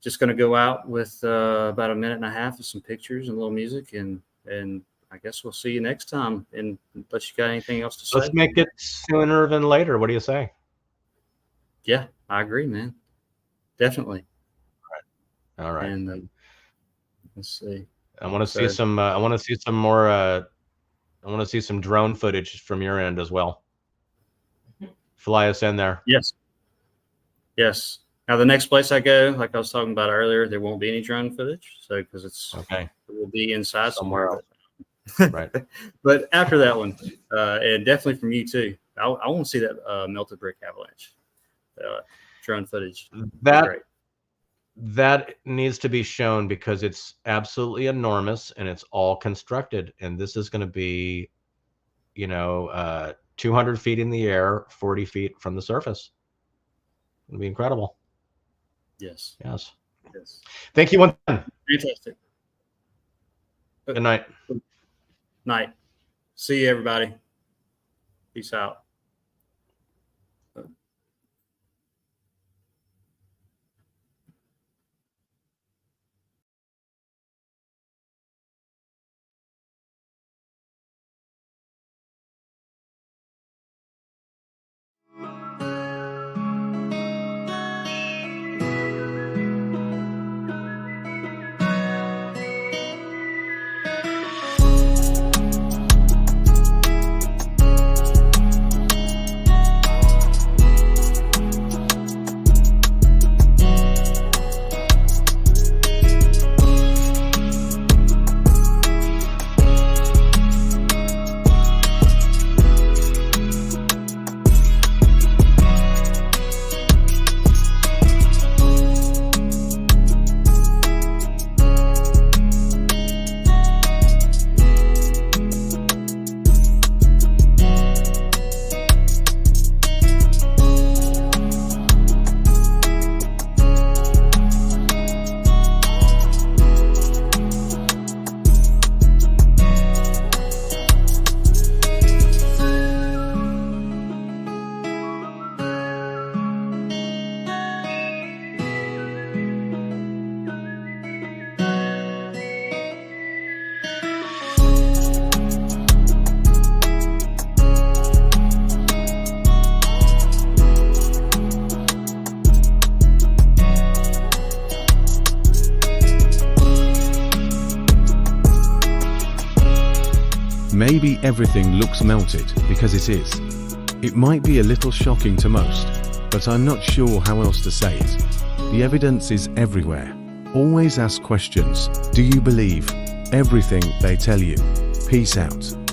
A: just going to go out with about a minute and a half of some pictures and a little music, and I guess we'll see you next time. And unless you got anything else to say,
B: let's make it sooner than later. What do you say?
A: Yeah, I agree, man. Definitely.
B: All right.
A: And let's see.
B: I want to see some. I want to see some more. I want to see some drone footage from your end as well. Fly us in there.
A: Yes. Yes. Now the next place I go, like I was talking about earlier, there won't be any drone footage, so because it will be inside somewhere else.
B: Right.
A: But after that one, and definitely from you too, I want to see that melted brick avalanche drone footage.
B: That needs to be shown because it's absolutely enormous and it's all constructed. And this is going to be, 200 feet in the air, 40 feet from the surface. It'll be incredible.
A: Yes.
B: Yes. Yes. Thank you once again.
A: Fantastic.
B: Good night.
A: Night. See you, everybody. Peace out.
C: Maybe everything looks melted because it is. It might be a little shocking to most, but I'm not sure how else to say it. The evidence is everywhere. Always ask questions. Do you believe everything they tell you? Peace out.